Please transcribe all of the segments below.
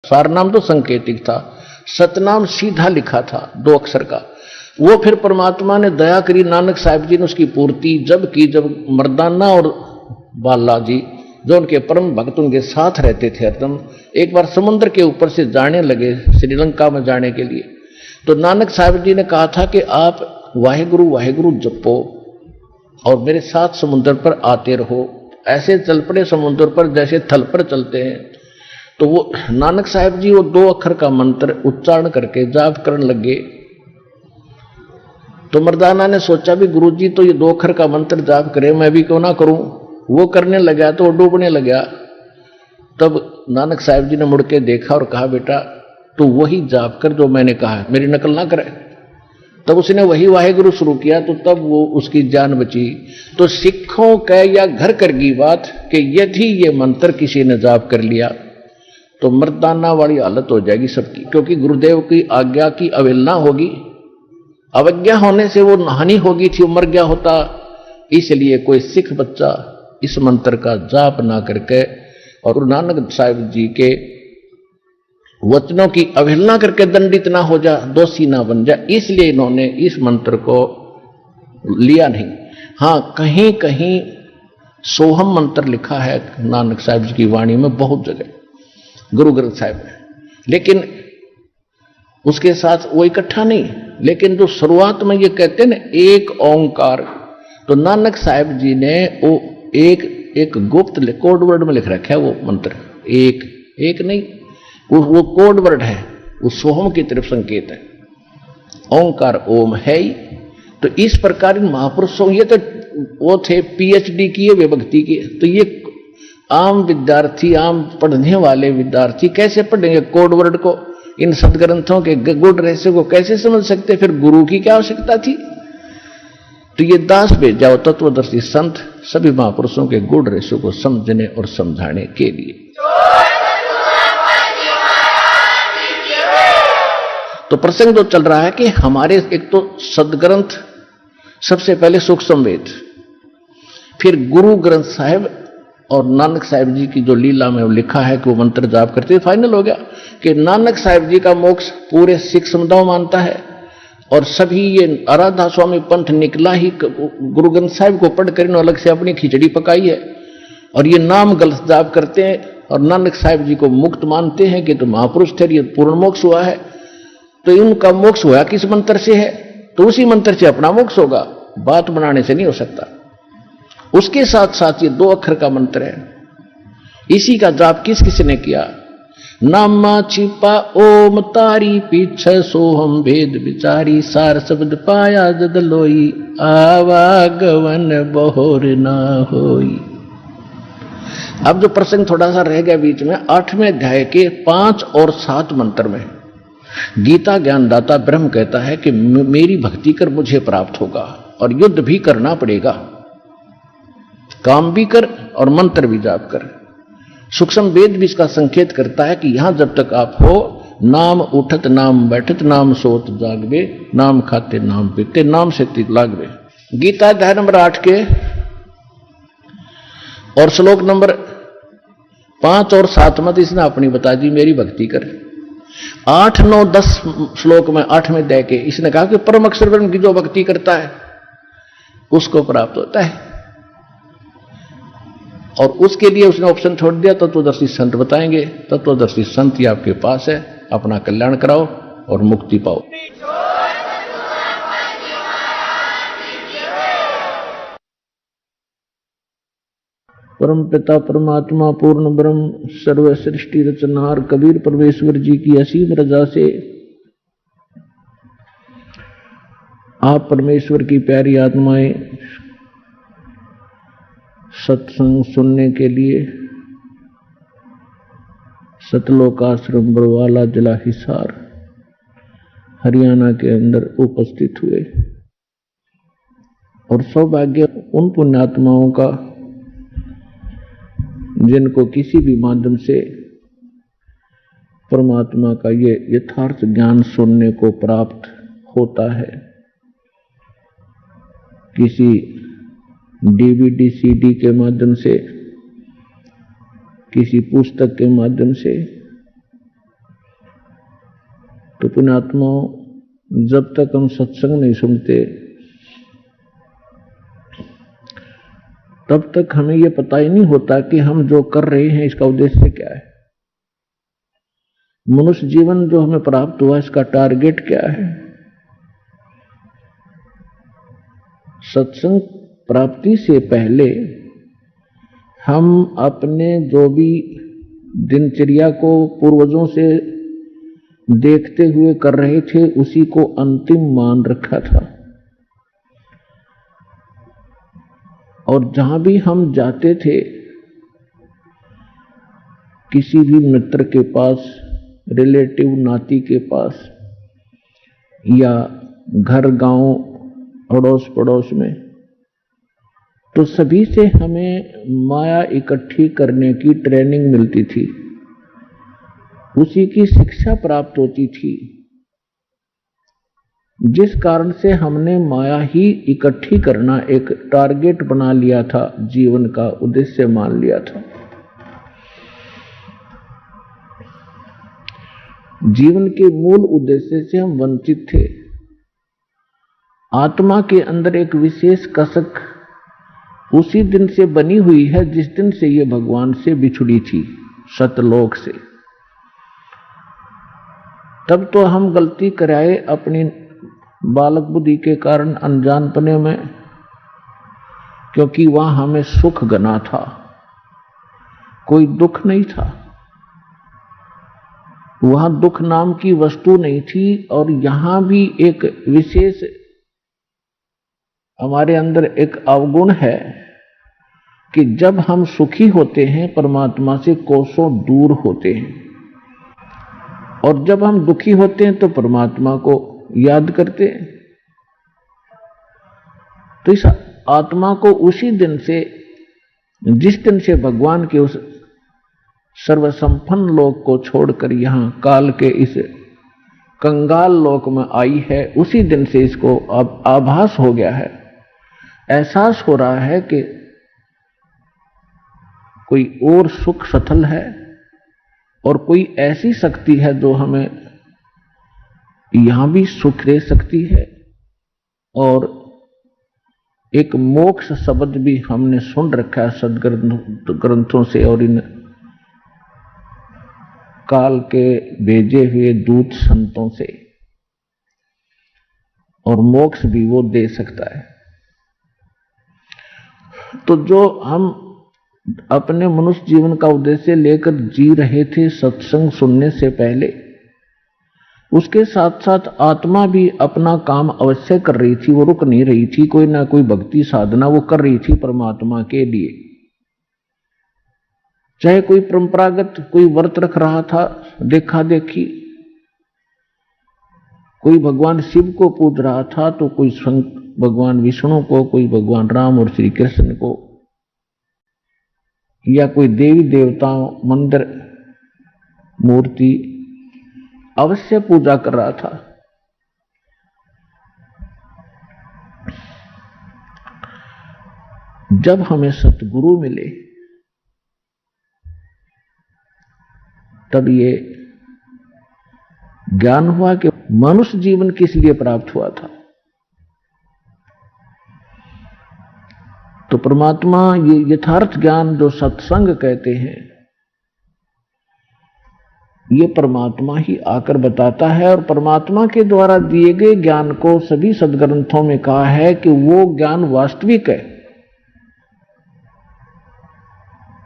सारनाम तो संकेतिक था, सतनाम सीधा लिखा था 2 अक्षर का। वो फिर परमात्मा ने दया करी, नानक साहब जी ने उसकी पूर्ति जब की, जब मर्दाना और बाला जी जो उनके परम भक्त उनके साथ रहते थे हरदम, एक बार समुद्र के ऊपर से जाने लगे श्रीलंका में जाने के लिए, तो नानक साहब जी ने कहा था कि आप वाहेगुरु वाहेगुरु जपो और मेरे साथ समुद्र पर आते रहो। ऐसे चल पड़े समुद्र पर जैसे थल पर चलते हैं। तो वो नानक साहब जी वो 2 अक्षर का मंत्र उच्चारण करके जाप करने लगे। तो मर्दाना ने सोचा भी गुरुजी तो ये 2 अक्षर का मंत्र जाप करे, मैं भी क्यों ना करूं। वो करने लगा तो वो डूबने लगा। तब नानक साहब जी ने मुड़ के देखा और कहा, बेटा तू वही जाप कर जो मैंने कहा, मेरी नकल ना करे। तब उसने वही वाहेगुरु शुरू किया, तो तब वो उसकी जान बची। तो सिखों कह या घर कर की बात कि यदि ये मंत्र किसी ने जाप कर लिया तो मर्दाना वाली हालत हो जाएगी सबकी, क्योंकि गुरुदेव की आज्ञा की अवहेलना होगी, अवज्ञा होने से वो हानि होगी थी, वो मर गया होता। इसलिए कोई सिख बच्चा इस मंत्र का जाप ना करके और गुरु नानक साहिब जी के वचनों की अवहेलना करके दंडित ना हो जा, दोषी ना बन जा, इसलिए इन्होंने इस मंत्र को लिया नहीं। हां, कहीं कहीं सोहम मंत्र लिखा है नानक साहिब जी की वाणी में बहुत जगह, गुरु ग्रंथ साहिब में, लेकिन उसके साथ वो इकट्ठा नहीं। लेकिन जो शुरुआत में ये कहते हैं ना एक ओंकार, तो नानक साहिब जी ने वो एक गुप्त कोड वर्ड में लिख रखा है वो मंत्र, एक नहीं, वो कोड वर्ड है, वो सोहम की तरफ संकेत है। ओंकार ओम है ही। तो इस प्रकार इन महापुरुषों, ये तो वो थे पीएचडी किए वे भक्ति के, तो ये आम विद्यार्थी, आम पढ़ने वाले विद्यार्थी कैसे पढ़ेंगे कोड वर्ड को, इन सदग्रंथों के गुड़ रहस्य को कैसे समझ सकते। फिर गुरु की क्या आवश्यकता थी। तो ये दास भेजाओ तत्वदर्शी संत सभी महापुरुषों के गुड़ रहस्य को समझने और समझाने के लिए। तो प्रसंग जो चल रहा है कि हमारे एक तो सदग्रंथ, सबसे पहले सूक्ष्म वेद, फिर गुरु ग्रंथ साहिब और नानक साहिब जी की जो लीला में लिखा है कि वो मंत्र जाप करते हैं। फाइनल हो गया कि नानक साहिब जी का मोक्ष पूरे सिख समुदाय मानता है और सभी ये आराधा स्वामी पंथ निकला ही गुरु ग्रंथ साहिब को पढ़कर इन्होंने अलग से अपनी खिचड़ी पकाई है और ये नाम गलत जाप करते हैं और नानक साहिब जी को मुक्त मानते हैं कि तो महापुरुष थे, ये पूर्ण मोक्ष हुआ है। तो इनका मोक्ष हुआ किस मंत्र से है, तो उसी मंत्र से अपना मोक्ष होगा, बात बनाने से नहीं हो सकता। उसके साथ साथ ये 2 अक्षर का मंत्र है, इसी का जाप किस किस ने किया। नामा छिपा ओम तारी पीछे सोहम भेद विचारी, सार शब्द पाया जद लोई, आवागवन बहोर ना होई। अब जो प्रसंग थोड़ा सा रह गया बीच में, 8वें अध्याय के 5 और 7 मंत्र में गीता ज्ञानदाता ब्रह्म कहता है कि मेरी भक्ति कर मुझे प्राप्त होगा और युद्ध भी करना पड़ेगा, काम भी कर और मंत्र भी जाप कर। सूक्ष्म वेद भी इसका संकेत करता है कि यहां जब तक आप हो, नाम उठत नाम बैठत नाम सोत जागवे, नाम खाते नाम पीते नाम से तिग लागवे। गीता अध्याय नंबर 8 के और श्लोक नंबर 5 और 7 में इसने अपनी बता दी मेरी भक्ति कर। 8, 9, 10 श्लोक में 8वें अध्याय के इसने कहा कि परम अक्षर ब्रह्म की जो भक्ति करता है उसको प्राप्त होता है, और उसके लिए उसने ऑप्शन छोड़ दिया तत्वदर्शी संत बताएंगे। तत्वदर्शी संत ही आपके पास है, अपना कल्याण कराओ और मुक्ति पाओ। परम पिता परमात्मा पूर्ण ब्रह्म सर्व सृष्टि रचनहार कबीर परमेश्वर जी की असीम रजा से आप परमेश्वर की प्यारी आत्माएं सत्संग सुनने के लिए सतलोक आश्रम बरवाला जिला हिसार हरियाणा के अंदर उपस्थित हुए, और सौभाग्य उन पुण्यात्माओं का जिनको किसी भी माध्यम से परमात्मा का ये यथार्थ ज्ञान सुनने को प्राप्त होता है, किसी डीवीडी सीडी के माध्यम से, किसी पुस्तक के माध्यम से, तो पुण्यात्मा, जब तक हम सत्संग नहीं सुनते तब तक हमें यह पता ही नहीं होता कि हम जो कर रहे हैं इसका उद्देश्य क्या है। मनुष्य जीवन जो हमें प्राप्त हुआ इसका टारगेट क्या है। सत्संग प्राप्ति से पहले हम अपने जो भी दिनचर्या को पूर्वजों से देखते हुए कर रहे थे उसी को अंतिम मान रखा था, और जहां भी हम जाते थे किसी भी मित्र के पास, रिलेटिव नाती के पास या घर गांव अड़ोस पड़ोस में, तो सभी से हमें माया इकट्ठी करने की ट्रेनिंग मिलती थी, उसी की शिक्षा प्राप्त होती थी, जिस कारण से हमने माया ही इकट्ठी करना एक टारगेट बना लिया था, जीवन का उद्देश्य मान लिया था। जीवन के मूल उद्देश्य से हम वंचित थे। आत्मा के अंदर एक विशेष कसक उसी दिन से बनी हुई है जिस दिन से ये भगवान से बिछुड़ी थी, सतलोक से। तब तो हम गलती कराए अपनी बालक बुद्धि के कारण, अनजानपने में, क्योंकि वहां हमें सुख गना था, कोई दुख नहीं था। वहां दुख नाम की वस्तु नहीं थी। और यहां भी एक विशेष हमारे अंदर एक अवगुण है कि जब हम सुखी होते हैं परमात्मा से कोसों दूर होते हैं, और जब हम दुखी होते हैं तो परमात्मा को याद करते हैं। तो इस आत्मा को उसी दिन से, जिस दिन से भगवान के उस सर्वसंपन्न लोक को छोड़कर यहां काल के इस कंगाल लोक में आई है, उसी दिन से इसको अब आभास हो गया है, एहसास हो रहा है कि कोई और सुख सथल है और कोई ऐसी शक्ति है जो हमें यहां भी सुख दे सकती है। और एक मोक्ष शब्द भी हमने सुन रखा है सदग्रंथों से और इन काल के भेजे हुए दूत संतों से, और मोक्ष भी वो दे सकता है। तो जो हम अपने मनुष्य जीवन का उद्देश्य लेकर जी रहे थे सत्संग सुनने से पहले, उसके साथ साथ आत्मा भी अपना काम अवश्य कर रही थी, वो रुक नहीं रही थी। कोई ना कोई भक्ति साधना वो कर रही थी परमात्मा के लिए। चाहे कोई परंपरागत कोई व्रत रख रहा था, देखा देखी, कोई भगवान शिव को पूज रहा था, तो कोई भगवान विष्णु को, कोई भगवान राम और श्री कृष्ण को, या कोई देवी देवताओं मंदिर मूर्ति अवश्य पूजा कर रहा था। जब हमें सतगुरु मिले तब ये ज्ञान हुआ कि मनुष्य जीवन किस लिए प्राप्त हुआ था। तो परमात्मा, ये यथार्थ ज्ञान जो सत्संग कहते हैं, ये परमात्मा ही आकर बताता है। और परमात्मा के द्वारा दिए गए ज्ञान को सभी सदग्रंथों में कहा है कि वो ज्ञान वास्तविक है,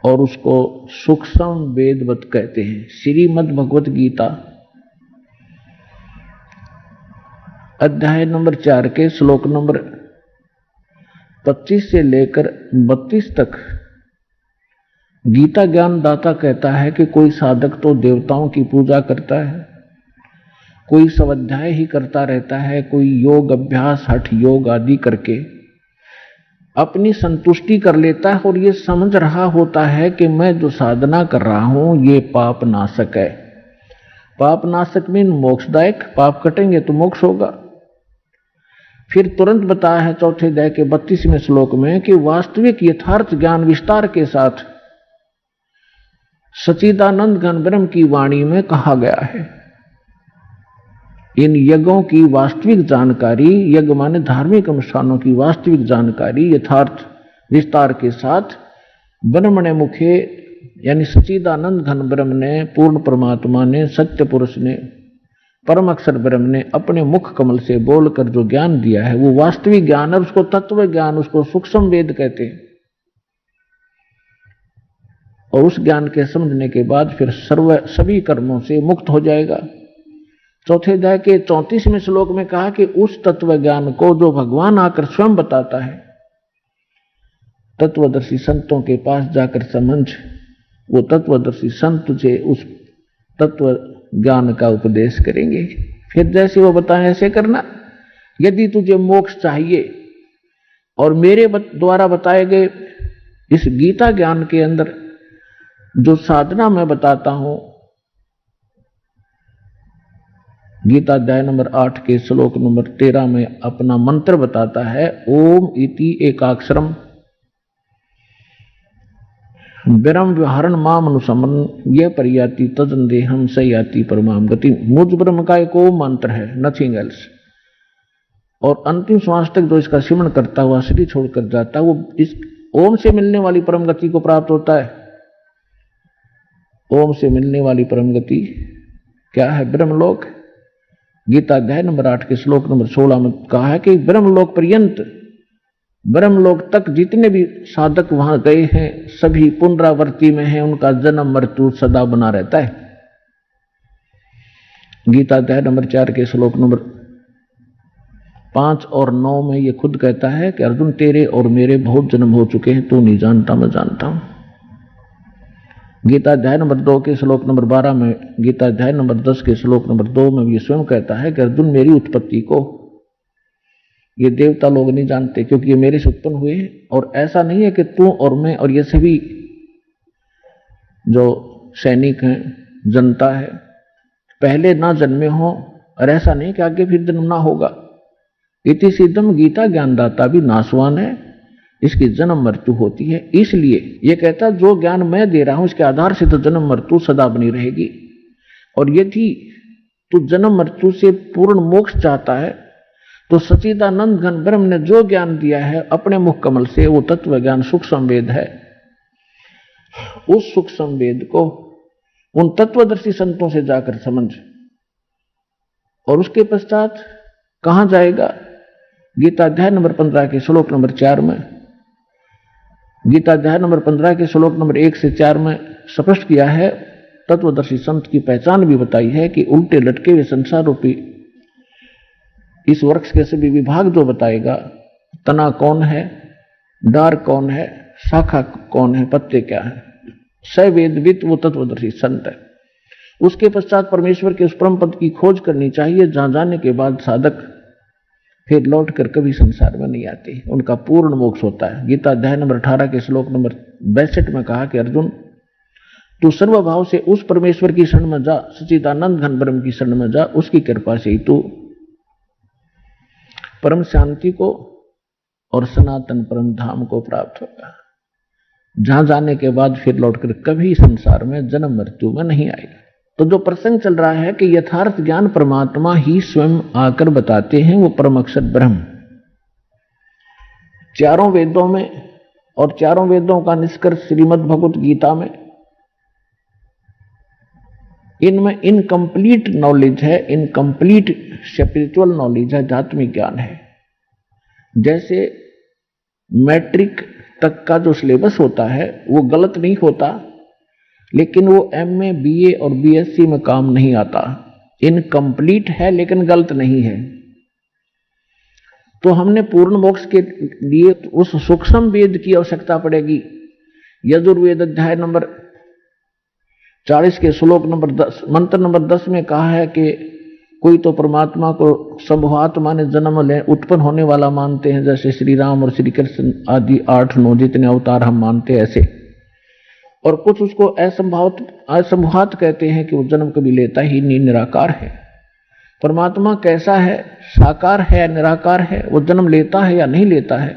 और उसको सूक्ष्म वेदवत कहते हैं। श्रीमद् भगवत गीता अध्याय नंबर 4 के श्लोक नंबर 25 से लेकर 32 तक गीता ज्ञान दाता कहता है कि कोई साधक तो देवताओं की पूजा करता है, कोई स्वाध्याय ही करता रहता है, कोई योग अभ्यास हठ योग आदि करके अपनी संतुष्टि कर लेता है, और ये समझ रहा होता है कि मैं जो साधना कर रहा हूं ये पाप नाशक है। पाप नाशक मीन मोक्षदायक, पाप कटेंगे तो मोक्ष होगा। फिर तुरंत बताया है चौथे अध्याय के 32वें श्लोक में कि वास्तविक यथार्थ ज्ञान विस्तार के साथ सच्चिदानंद घन ब्रह्म की वाणी में कहा गया है। इन यज्ञों की वास्तविक जानकारी, यज्ञ माने धार्मिक अनुष्ठानों की वास्तविक जानकारी यथार्थ विस्तार के साथ ब्रह्मणे मुखे यानी सच्चिदानंद घन ब्रह्म ने, पूर्ण परमात्मा ने, सत्य पुरुष ने, परम अक्षर ब्रह्म ने अपने मुख कमल से बोलकर जो ज्ञान दिया है वो वास्तविक ज्ञान है। उसको तत्व ज्ञान, उसको सूक्ष्म वेद कहते हैं। और उस ज्ञान के समझने के बाद फिर सभी कर्मों से मुक्त हो जाएगा। चौथे अध्याय के 34वें श्लोक में कहा कि उस तत्व ज्ञान को जो भगवान आकर स्वयं बताता है, तत्वदर्शी संतों के पास जाकर समझ, वो तत्वदर्शी संत तुझे उस तत्व ज्ञान का उपदेश करेंगे। फिर जैसे वो बताएं ऐसे करना। यदि तुझे मोक्ष चाहिए और मेरे द्वारा बताए गए इस गीता ज्ञान के अंदर जो साधना मैं बताता हूं, गीता अध्याय नंबर 8 के श्लोक नंबर 13 में अपना मंत्र बताता है, ओम इति एकाक्षरम ब्रह्म व्यवहारण माम अनुसमन यह परियाति तदंदेहम स याति परमाम गति। मुझ ब्रह्म का एक ओम मंत्र है, नथिंग एल्स। और अंतिम श्वास तक जो इसका सिमरण करता हुआ शरीर छोड़कर जाता है, वो इस ओम से मिलने वाली परम गति को प्राप्त होता है। ओम से मिलने वाली परम गति क्या है? ब्रह्मलोक। गीता अध्याय नंबर 8 के श्लोक नंबर 16 में कहा है कि ब्रह्मलोक पर्यंत, ब्रह्मलोक तक जितने भी साधक वहां गए हैं सभी पुनरावृत्ति में हैं, उनका जन्म मृत्यु सदा बना रहता है। गीता अध्याय नंबर 4 के श्लोक नंबर 5 और 9 में ये खुद कहता है कि अर्जुन तेरे और मेरे बहुत जन्म हो चुके हैं, तू नहीं जानता मैं जानता हूं। गीता अध्याय नंबर 2 के श्लोक नंबर 12 में, गीता अध्याय नंबर 10 के श्लोक नंबर 2 में ये स्वयं कहता है कि अर्जुन मेरी उत्पत्ति को ये देवता लोग नहीं जानते, क्योंकि ये मेरे से उत्पन्न हुए। और ऐसा नहीं है कि तू और मैं और ये सभी जो सैनिक हैं, जनता है, पहले ना जन्मे हो, और ऐसा नहीं कि आगे फिर जन्म ना होगा। इति सिद्धम गीता ज्ञानदाता भी नासवान है, इसकी जन्म मृत्यु होती है। इसलिए ये कहता जो ज्ञान मैं दे रहा हूं इसके आधार से तो जन्म मृत्यु सदा बनी रहेगी। और यदि तू जन्म मृत्यु से पूर्ण मोक्ष चाहता है तो सच्चिदानंद घन ब्रह्म ने जो ज्ञान दिया है अपने मुख कमल से, वो तत्व ज्ञान सूक्ष्म वेद है। उस सूक्ष्म वेद को उन तत्वदर्शी संतों से जाकर समझ। और उसके पश्चात कहां जाएगा? गीता अध्याय नंबर 15 के श्लोक नंबर 4 में, गीता अध्याय नंबर 15 के श्लोक नंबर 1 से 4 में स्पष्ट किया है, तत्वदर्शी संत की पहचान भी बताई है कि उल्टे लटके हुए संसार रूपी इस वृक्ष के सभी विभाग जो बताएगा, तना कौन है, डार कौन है, शाखा कौन है, पत्ते क्या है, सवेदवित वो तत्वदर्शी संत है। उसके पश्चात परमेश्वर के उस परम पद की खोज करनी चाहिए जहां जाने के बाद साधक फिर लौट कर कभी संसार में नहीं आते, उनका पूर्ण मोक्ष होता है। गीता अध्याय नंबर 18 के श्लोक नंबर 62 में कहा कि अर्जुन तू सर्वभाव से उस परमेश्वर की शरण में जा, सच्चिदानंद घन ब्रह्म की शरण में जा, उसकी कृपा से ही तू परम शांति को और सनातन परम धाम को प्राप्त होगा, जहां जाने के बाद फिर लौटकर कभी संसार में जन्म मृत्यु में नहीं आएगा। तो जो प्रसंग चल रहा है कि यथार्थ ज्ञान परमात्मा ही स्वयं आकर बताते हैं, वो परम अक्षर ब्रह्म चारों वेदों में, और चारों वेदों का निष्कर्ष श्रीमद् भगवत गीता में, इनमें इनकम्प्लीट नॉलेज है, इनकम्प्लीट स्पिरिचुअल नॉलेज है, आध्यात्मिक ज्ञान है। जैसे मैट्रिक तक का जो सिलेबस होता है वो गलत नहीं होता, लेकिन वो एमए, बीए और बीएससी में काम नहीं आता। इनकम्प्लीट है लेकिन गलत नहीं है। तो हमने पूर्ण मोक्ष के लिए उस सूक्ष्म वेद की आवश्यकता पड़ेगी। यजुर्वेद अध्याय नंबर 40 के श्लोक नंबर 10 मंत्र नंबर 10 में कहा है कि कोई तो परमात्मा को संभवात माने जन्म ले उत्पन्न होने वाला मानते हैं, जैसे श्री राम और श्री कृष्ण आदि 8-9 जितने अवतार हम मानते हैं ऐसे, और कुछ उसको असंभवात कहते हैं कि वो जन्म कभी लेता ही नहीं, निराकार है। परमात्मा कैसा है, साकार है या निराकार है, वो जन्म लेता है या नहीं लेता है,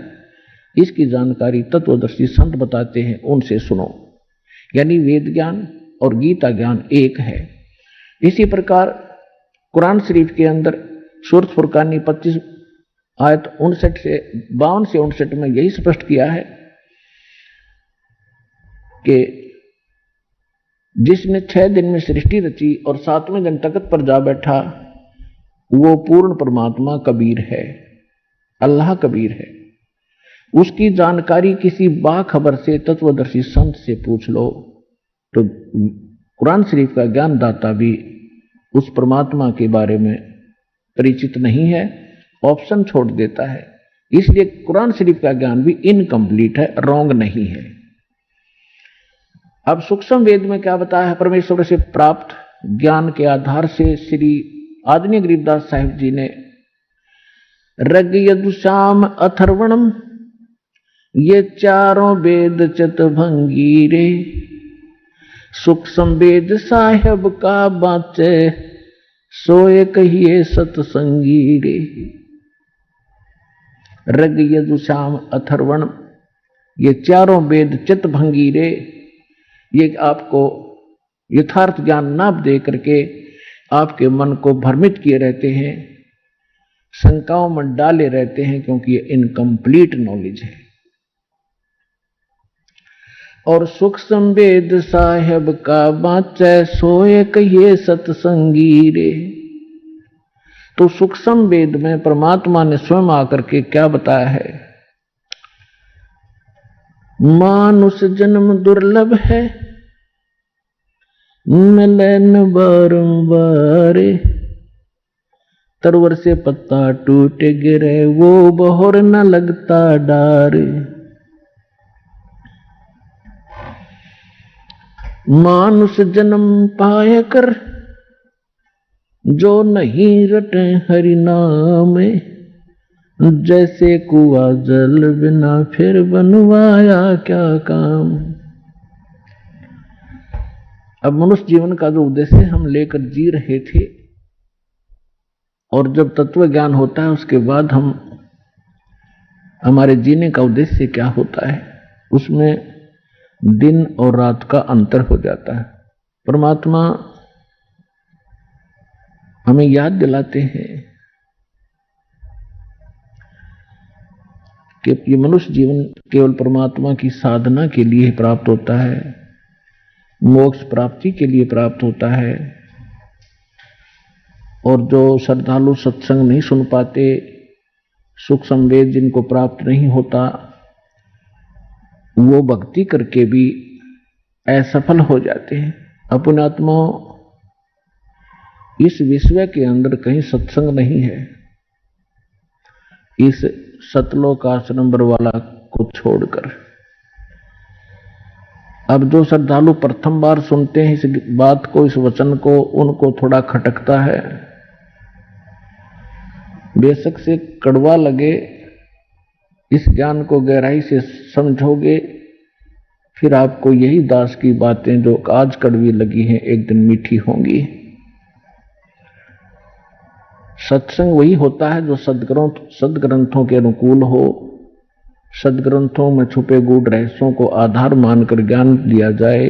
इसकी जानकारी तत्वदर्शी संत बताते हैं, उनसे सुनो। यानी वेद ज्ञान और गीता ज्ञान एक है। इसी प्रकार कुरान शरीफ के अंदर सूरत फुरकानी 25 आयत 59 से 52 से 59 में यही स्पष्ट किया है कि जिसने 6 दिन में सृष्टि रची और 7वें दिन तख्त पर जा बैठा, वो पूर्ण परमात्मा कबीर है, अल्लाह कबीर है। उसकी जानकारी किसी बाखबर से, तत्वदर्शी संत से पूछ लो तो कुरान शरीफ का ज्ञानदाता भी उस परमात्मा के बारे में परिचित नहीं है, ऑप्शन छोड़ देता है। इसलिए कुरान शरीफ का ज्ञान भी इनकम्प्लीट है, रॉन्ग नहीं है। अब सूक्ष्म वेद में क्या बताया है? परमेश्वर से प्राप्त ज्ञान के आधार से श्री आदरणीय गरीबदास साहिब जी ने ऋग यजुर्साम अथर्वणम, ये चारों वेद चतुर्भंगीरे, सूक्ष्म वेद साहेब का बाचे, सोए कहिए सतसंगी रे। ऋग यजुर्साम अथर्वण, ये चारों वेद चित्तभंगी रे, ये आपको यथार्थ ज्ञान ना दे करके आपके मन को भ्रमित किए रहते हैं, शंकाओं में डाले रहते हैं, क्योंकि ये इनकम्प्लीट नॉलेज है। और सूक्ष्म वेद साहेब का बाचे, सोए कहिए सतसंगी रे। तो सूक्ष्म वेद में परमात्मा ने स्वयं आकर के क्या बताया है? मानुष जन्म दुर्लभ है, मिलन बारंबार, तरवर से पत्ता टूट गिरे, वो बहोर न लगता डार। मानुष जन्म पाए कर, जो नहीं रटे हरि नाम, जैसे कुआ जल बिना फिर बनवाया क्या काम। अब मनुष्य जीवन का जो उद्देश्य हम लेकर जी रहे थे, और जब तत्व ज्ञान होता है उसके बाद हम हमारे जीने का उद्देश्य क्या होता है, उसमें दिन और रात का अंतर हो जाता है। परमात्मा हमें याद दिलाते हैं कि ये मनुष्य जीवन केवल परमात्मा की साधना के लिए प्राप्त होता है, मोक्ष प्राप्ति के लिए प्राप्त होता है। और जो श्रद्धालु सत्संग नहीं सुन पाते, सूक्ष्म वेद जिनको प्राप्त नहीं होता, वो भक्ति करके भी असफल हो जाते हैं। अपने आत्मा इस विश्व के अंदर कहीं सत्संग नहीं है, इस सतलोक आश्रम बरवाला को छोड़कर। अब जो श्रद्धालु प्रथम बार सुनते हैं इस बात को, इस वचन को, उनको थोड़ा खटकता है, बेशक से कड़वा लगे। इस ज्ञान को गहराई से समझोगे, फिर आपको यही दास की बातें जो आज कड़वी लगी हैं एक दिन मीठी होंगी। सत्संग वही होता है जो सदग्रंथों के अनुकूल हो, सदग्रंथों में छुपे गूढ़ रहस्यों को आधार मानकर ज्ञान दिया जाए,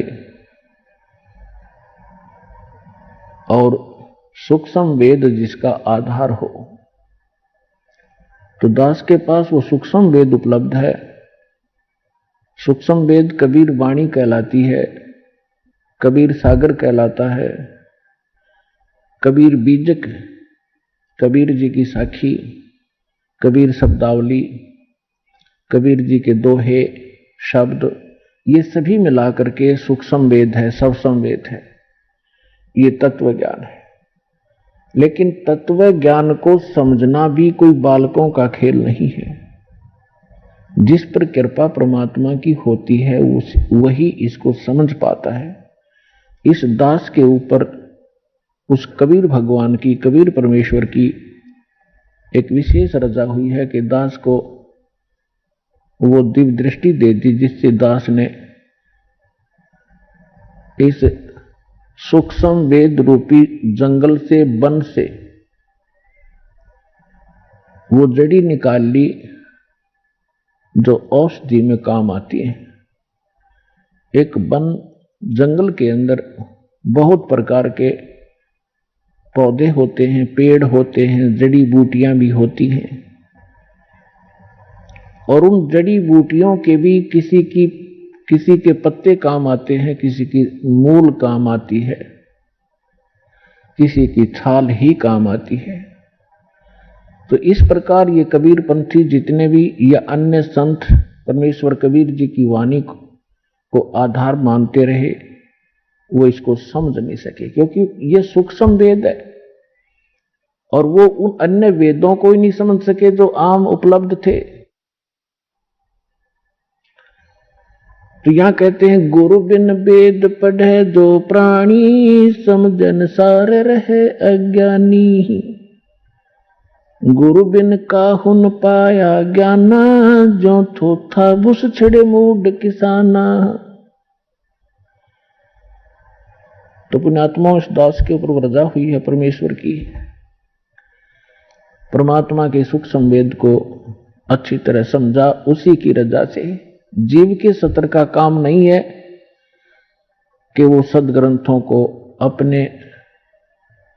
और सूक्ष्म वेद जिसका आधार हो। तो दास के पास वो सूक्ष्म वेद उपलब्ध है। सूक्ष्म वेद कबीर वाणी कहलाती है, कबीर सागर कहलाता है, कबीर बीजक, कबीर जी की साखी, कबीर शब्दावली, कबीर जी के दोहे शब्द, ये सभी मिलाकर के सूक्ष्म वेद है, सूक्ष्म वेद है। ये तत्व ज्ञान है। लेकिन तत्व ज्ञान को समझना भी कोई बालकों का खेल नहीं है। जिस पर कृपा परमात्मा की होती है वही इसको समझ पाता है। इस दास के ऊपर उस कबीर भगवान की, कबीर परमेश्वर की एक विशेष रजा हुई है कि दास को वो दिव्य दृष्टि दे दी, जिससे दास ने इस सूक्ष्म वेद रूपी जंगल से, वन से वो जड़ी निकाल ली जो औषधि में काम आती है। एक वन जंगल के अंदर बहुत प्रकार के पौधे होते हैं, पेड़ होते हैं, जड़ी बूटियां भी होती हैं, और उन जड़ी बूटियों के भी किसी के पत्ते काम आते हैं, किसी की मूल काम आती है, किसी की छाल ही काम आती है। तो इस प्रकार ये कबीर पंथी जितने भी या अन्य संत परमेश्वर कबीर जी की वाणी को आधार मानते रहे, वो इसको समझ नहीं सके, क्योंकि ये सूक्ष्म वेद है और वो उन अन्य वेदों को ही नहीं समझ सके जो आम उपलब्ध थे। तो यहां कहते हैं, गुरु बिन वेद पढ़े जो प्राणी, समझन सार रहे अज्ञानी। गुरु बिन काहुन पाया ज्ञाना, जो थोथा बुस छिड़े मूड किसाना। तो पुण्यात्मा उस दास के ऊपर रजा हुई है परमेश्वर की, परमात्मा के सूक्ष्म वेद को अच्छी तरह समझा, उसी की रजा से। जीव के सत्र का काम नहीं है कि वो सदग्रंथों को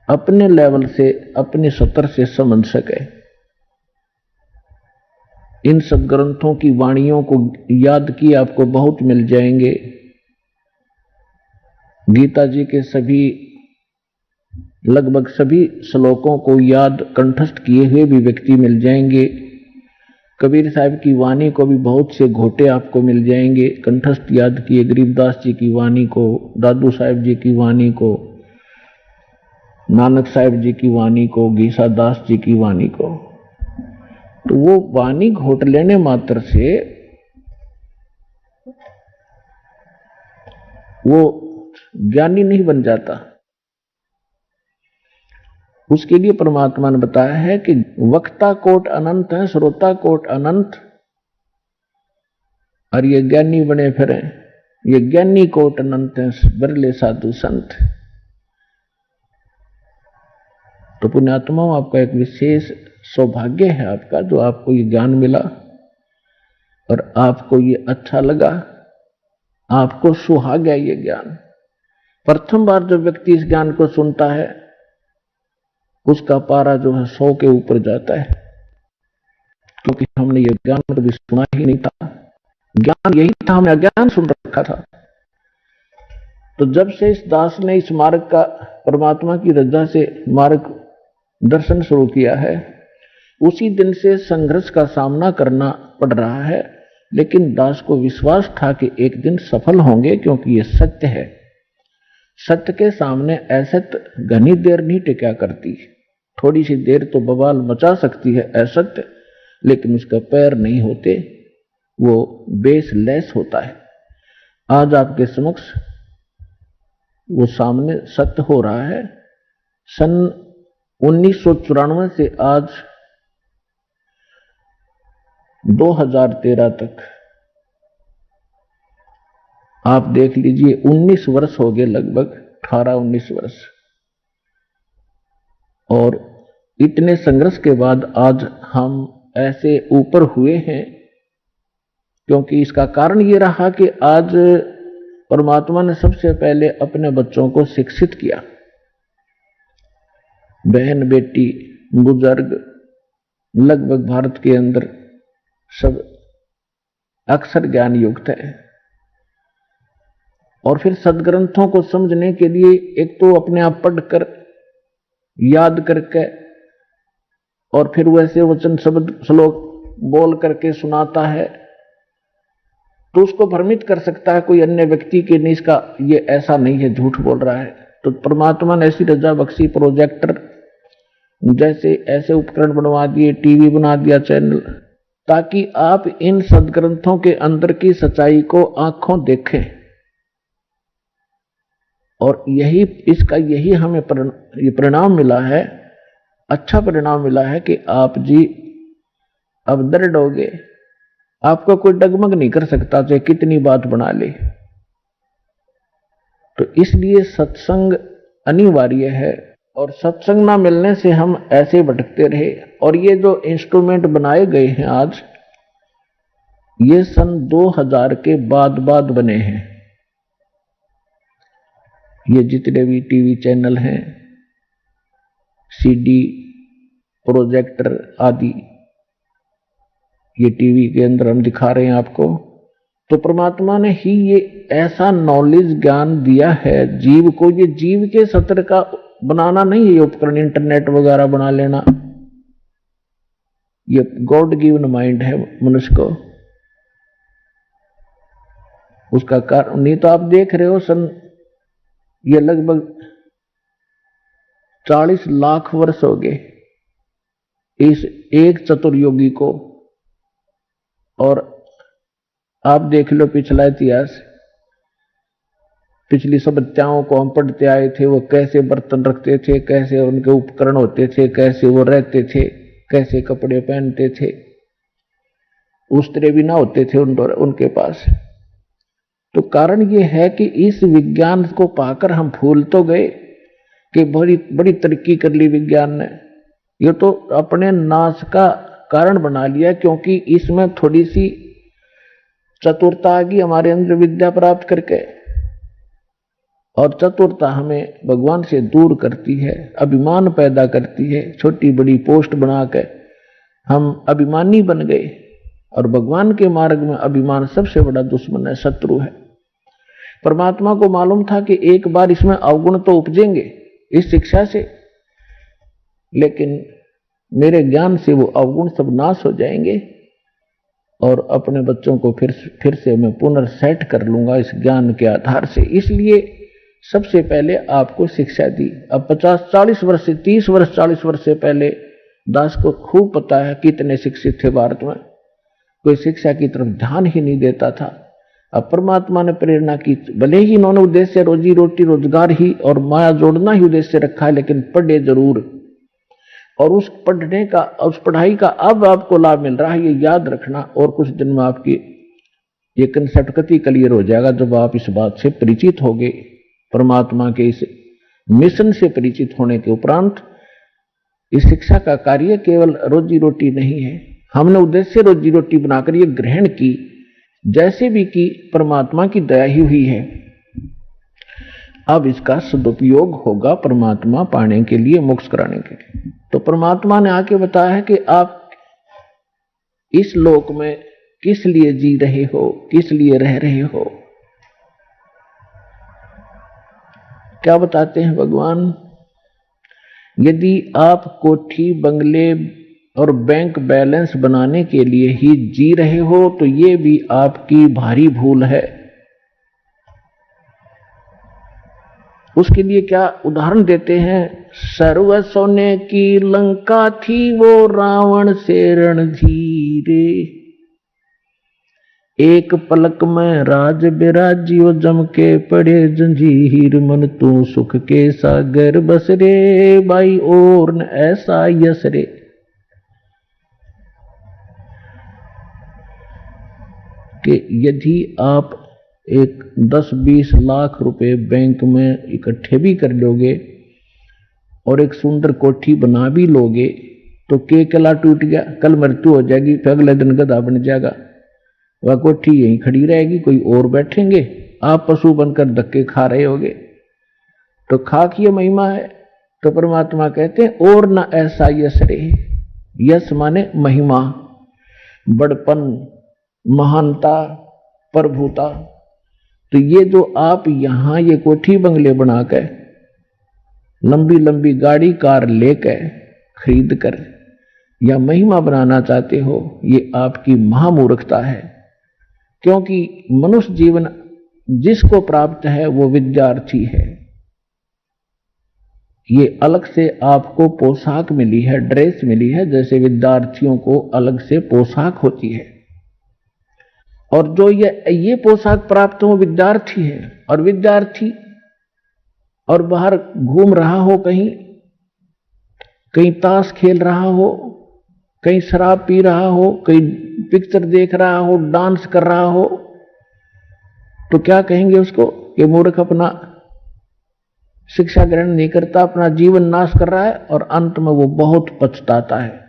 अपने लेवल से, अपने सत्र से समझ सके। इन सदग्रंथों की वाणियों को याद किए आपको बहुत मिल जाएंगे। गीता जी के लगभग सभी श्लोकों को याद कंठस्थ किए हुए भी व्यक्ति मिल जाएंगे। कबीर साहब की वाणी को भी बहुत से घोटे आपको मिल जाएंगे कंठस्थ याद किए, गरीबदास जी की वाणी को, दादू साहब जी की वाणी को, नानक साहब जी की वाणी को, गीसा दास जी की वाणी को। तो वो वाणी घोट लेने मात्र से वो ज्ञानी नहीं बन जाता। उसके लिए परमात्मा ने बताया है कि वक्ता कोट अनंत है, श्रोता कोट अनंत, और ये ज्ञानी बने फिरे, ये ज्ञानी कोट अनंत है, बरले साधु संत। तो पुण्यात्माओं, आपका एक विशेष सौभाग्य है आपका, जो आपको ये ज्ञान मिला और आपको ये अच्छा लगा, आपको सुहागा ये ज्ञान। प्रथम बार जब व्यक्ति इस ज्ञान को सुनता है, उसका पारा जो है 100 के ऊपर जाता है, क्योंकि हमने ये ज्ञान कभी सुना ही नहीं था। ज्ञान यही था, हमने अज्ञान सुन रखा था। तो जब से इस दास ने इस मार्ग का, परमात्मा की रजा से मार्ग दर्शन शुरू किया है, उसी दिन से संघर्ष का सामना करना पड़ रहा है, लेकिन दास को विश्वास था कि एक दिन सफल होंगे, क्योंकि ये सत्य है। सत्य के सामने असत्य घनी देर नहीं टिका करती, थोड़ी सी देर तो बवाल मचा सकती है असत्य, लेकिन उसका पैर नहीं होते, वो बेसलेस होता है। आज आपके समक्ष वो सामने सत्य हो रहा है। सन 1994 से आज 2013 तक आप देख लीजिए, 19 वर्ष हो गए, लगभग 18-19 वर्ष। और इतने संघर्ष के बाद आज हम ऐसे ऊपर हुए हैं, क्योंकि इसका कारण ये रहा कि आज परमात्मा ने सबसे पहले अपने बच्चों को शिक्षित किया। बहन बेटी बुजुर्ग लगभग भारत के अंदर सब अक्षर ज्ञान युक्त है। और फिर सदग्रंथों को समझने के लिए एक तो अपने आप पढ़कर याद करके, और फिर वैसे वचन शब्द श्लोक बोल करके सुनाता है, तो उसको भ्रमित कर सकता है कोई अन्य व्यक्ति के नहीं, इसका ये ऐसा नहीं है, झूठ बोल रहा है। तो परमात्मा ने ऐसी रजा बख्शी, प्रोजेक्टर जैसे ऐसे उपकरण बनवा दिए, टीवी बना दिया, चैनल, ताकि आप इन सदग्रंथों के अंदर की सच्चाई को आंखों देखें। और यही हमें परिणाम मिला है, अच्छा परिणाम मिला है कि आप जी अब दृढ़ हो गए, आपको कोई डगमग नहीं कर सकता, चाहे कितनी बात बना ले। तो इसलिए सत्संग अनिवार्य है, और सत्संग ना मिलने से हम ऐसे भटकते रहे। और ये जो इंस्ट्रूमेंट बनाए गए हैं आज, ये सन 2000 के बाद बने हैं। ये जितने भी टीवी चैनल हैं, सीडी, प्रोजेक्टर आदि ये टीवी के अंदर हम दिखा रहे हैं आपको। तो परमात्मा ने ही ये ऐसा नॉलेज ज्ञान दिया है जीव को। ये जीव के सत्र का बनाना नहीं है ये उपकरण, इंटरनेट वगैरह बना लेना। ये गॉड गिवन माइंड है मनुष्य को, उसका कारण नहीं। तो आप देख रहे हो ये लगभग 40 लाख वर्ष हो गए इस एक चतुर्योगी को। और आप देख लो पिछला इतिहास, पिछली सभ्यताओं को हम पढ़ते आए थे, वो कैसे बर्तन रखते थे, कैसे उनके उपकरण होते थे, कैसे वो रहते थे, कैसे कपड़े पहनते थे, उस्त्रे भी ना होते थे उनके पास। तो कारण ये है कि इस विज्ञान को पाकर हम भूल तो गए कि बड़ी बड़ी तरक्की कर ली विज्ञान ने, ये तो अपने नाश का कारण बना लिया, क्योंकि इसमें थोड़ी सी चतुरता आ गई हमारे अंदर विद्या प्राप्त करके। और चतुरता हमें भगवान से दूर करती है, अभिमान पैदा करती है। छोटी बड़ी पोस्ट बनाकर हम अभिमानी बन गए, और भगवान के मार्ग में अभिमान सबसे बड़ा दुश्मन है, शत्रु है। परमात्मा को मालूम था कि एक बार इसमें अवगुण तो उपजेंगे इस शिक्षा से, लेकिन मेरे ज्ञान से वो अवगुण सब नाश हो जाएंगे और अपने बच्चों को फिर से मैं पुनर्सेट कर लूंगा इस ज्ञान के आधार से। इसलिए सबसे पहले आपको शिक्षा दी। अब 50-40 वर्ष से 30 वर्ष 40 वर्ष से पहले दास को खूब पता है कितने शिक्षित थे भारत में, कोई शिक्षा की तरफ ध्यान ही नहीं देता था। अब परमात्मा ने प्रेरणा की, भले ही इन्होंने उद्देश्य रोजी रोटी रोजगार ही और माया जोड़ना ही उद्देश्य रखा है, लेकिन पढ़े जरूर। और उस पढ़ने का, उस पढ़ाई का अब आपको लाभ मिल रहा है, ये याद रखना। और कुछ दिन में आपकी ये कंसेप्ट कति क्लियर हो जाएगा जब आप इस बात से परिचित होंगे। परमात्मा के इस मिशन से परिचित होने के उपरांत इस शिक्षा का कार्य केवल रोजी रोटी नहीं है, हमने उद्देश्य रोजी रोटी बनाकर ये ग्रहण की, जैसे भी की परमात्मा की दया ही हुई है। अब इसका सदुपयोग होगा परमात्मा पाने के लिए, मोक्ष कराने के लिए। तो परमात्मा ने आके बताया है कि आप इस लोक में किस लिए जी रहे हो, किस लिए रह रहे हो। क्या बताते हैं भगवान? यदि आप कोठी, बंगले और बैंक बैलेंस बनाने के लिए ही जी रहे हो तो ये भी आपकी भारी भूल है। उसके लिए क्या उदाहरण देते हैं? सर्व सोने की लंका थी वो रावण से रणधीरे, एक पलक में राज बिराजियो जम के पड़े जंजीर, मन तू सुख के सागर बस रे, बाई और न ऐसा यस रे। कि यदि आप एक 10-20 लाख रुपए बैंक में इकट्ठे भी कर लोगे और एक सुंदर कोठी बना भी लोगे तो के कला टूट गया, कल मृत्यु हो जाएगी, फिर अगले दिन गधा बन जाएगा, वह कोठी यहीं खड़ी रहेगी, कोई और बैठेंगे, आप पशु बनकर धक्के खा रहे होगे। तो खाक ये महिमा है। तो परमात्मा कहते हैं और न ऐसा यश रहे। यश माने महिमा, बड़पन, महानता, प्रभुता। तो ये जो आप यहां ये कोठी बंगले बनाकर, लंबी लंबी गाड़ी कार लेकर, खरीद कर या महिमा बनाना चाहते हो, ये आपकी महामूर्खता है। क्योंकि मनुष्य जीवन जिसको प्राप्त है वो विद्यार्थी है। ये अलग से आपको पोशाक मिली है, ड्रेस मिली है, जैसे विद्यार्थियों को अलग से पोशाक होती है। और जो ये पोशाक प्राप्त हो विद्यार्थी है, और विद्यार्थी और बाहर घूम रहा हो, कहीं ताश खेल रहा हो, कहीं शराब पी रहा हो, कहीं पिक्चर देख रहा हो, डांस कर रहा हो, तो क्या कहेंगे उसको कि मूर्ख, अपना शिक्षा ग्रहण नहीं करता, अपना जीवन नाश कर रहा है, और अंत में वो बहुत पछताता है।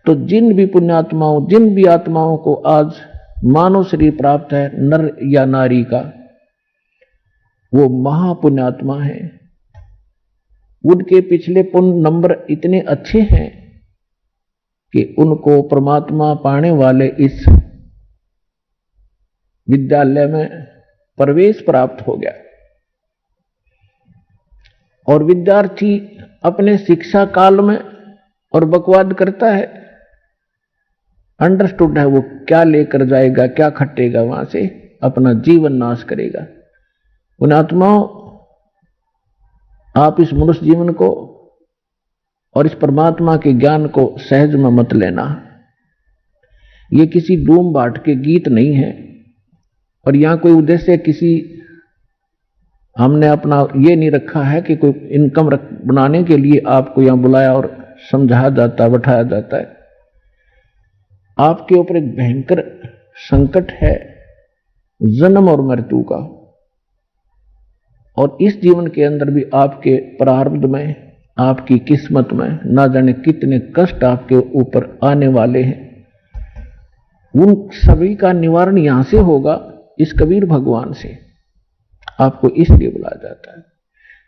तो जिन भी पुण्यात्माओं, जिन भी आत्माओं को आज मानव शरीर प्राप्त है, नर या नारी का, वो महापुण्यात्मा है। उनके पिछले पुण्य नंबर इतने अच्छे हैं कि उनको परमात्मा पाने वाले इस विद्यालय में प्रवेश प्राप्त हो गया। और विद्यार्थी अपने शिक्षा काल में और बकवाद करता है, अंडरस्टूड है, वो क्या लेकर जाएगा, क्या खटेगा, वहां से अपना जीवन नाश करेगा। उन आत्माओं, आप इस मनुष्य जीवन को और इस परमात्मा के ज्ञान को सहज में मत लेना। ये किसी डूम बाट के गीत नहीं है, और यहां कोई उद्देश्य किसी हमने अपना ये नहीं रखा है कि कोई इनकम बनाने के लिए आपको यहां बुलाया और समझाया जाता, बैठाया जाता है। आपके ऊपर एक भयंकर संकट है जन्म और मृत्यु का, और इस जीवन के अंदर भी आपके प्रारब्ध में, आपकी किस्मत में ना जाने कितने कष्ट आपके ऊपर आने वाले हैं। उन सभी का निवारण यहां से होगा, इस कबीर भगवान से। आपको इसलिए बुलाया जाता है।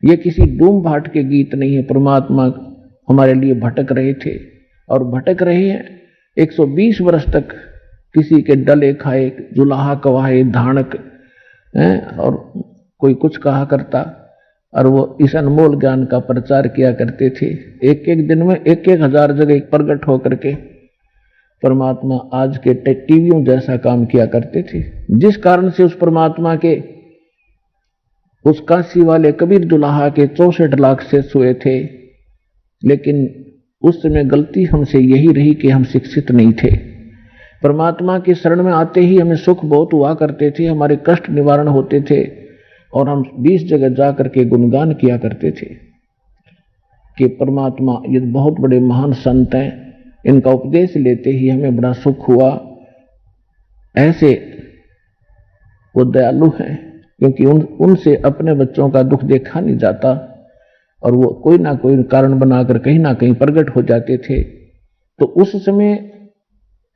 ये किसी डूम भाट के गीत नहीं है। परमात्मा हमारे लिए भटक रहे थे और भटक रहे हैं 120 वर्ष तक, किसी के डले खाए, जुलाहा कवाए, धानक और कोई कुछ कहा करता, और वो इस अनमोल ज्ञान का प्रचार किया करते थे। एक एक दिन में 1,000 जगह प्रकट होकर के परमात्मा आज के टीवियों जैसा काम किया करते थे, जिस कारण से उस परमात्मा के उस काशी वाले कबीर दुल्हा के 64 लाख से हुए थे। लेकिन उस समय गलती हमसे यही रही कि हम शिक्षित नहीं थे। परमात्मा की शरण में आते ही हमें सुख बहुत हुआ करते थे, हमारे कष्ट निवारण होते थे, और हम 20 जगह जाकर के गुणगान किया करते थे कि परमात्मा ये बहुत बड़े महान संत हैं, इनका उपदेश लेते ही हमें बड़ा सुख हुआ। ऐसे वो दयालु हैं, क्योंकि उनसे अपने बच्चों का दुख देखा नहीं जाता, और वो कोई ना कोई कारण बनाकर कहीं ना कहीं प्रकट हो जाते थे। तो उस समय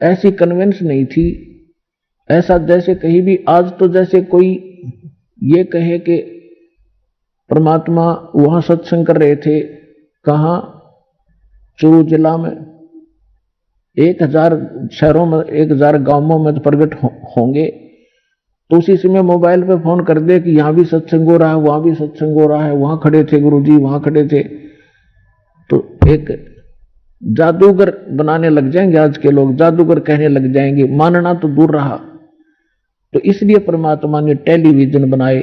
ऐसी कन्वेंस नहीं थी, ऐसा जैसे कहीं भी आज तो जैसे कोई ये कहे कि परमात्मा वहां सत्संग कर रहे थे, कहाँ, चूरू जिला में 1000 शहरों में, 1000 गांवों में तो प्रकट होंगे। तो उसी समय मोबाइल पे फोन कर दे कि यहां भी सत्संग हो रहा है, वहां भी सत्संग हो रहा है, वहां खड़े थे गुरुजी, वहां खड़े थे। तो एक जादूगर बनाने लग जाएंगे आज के लोग, जादूगर कहने लग जाएंगे, मानना तो दूर रहा। तो इसलिए परमात्मा ने टेलीविजन बनाए,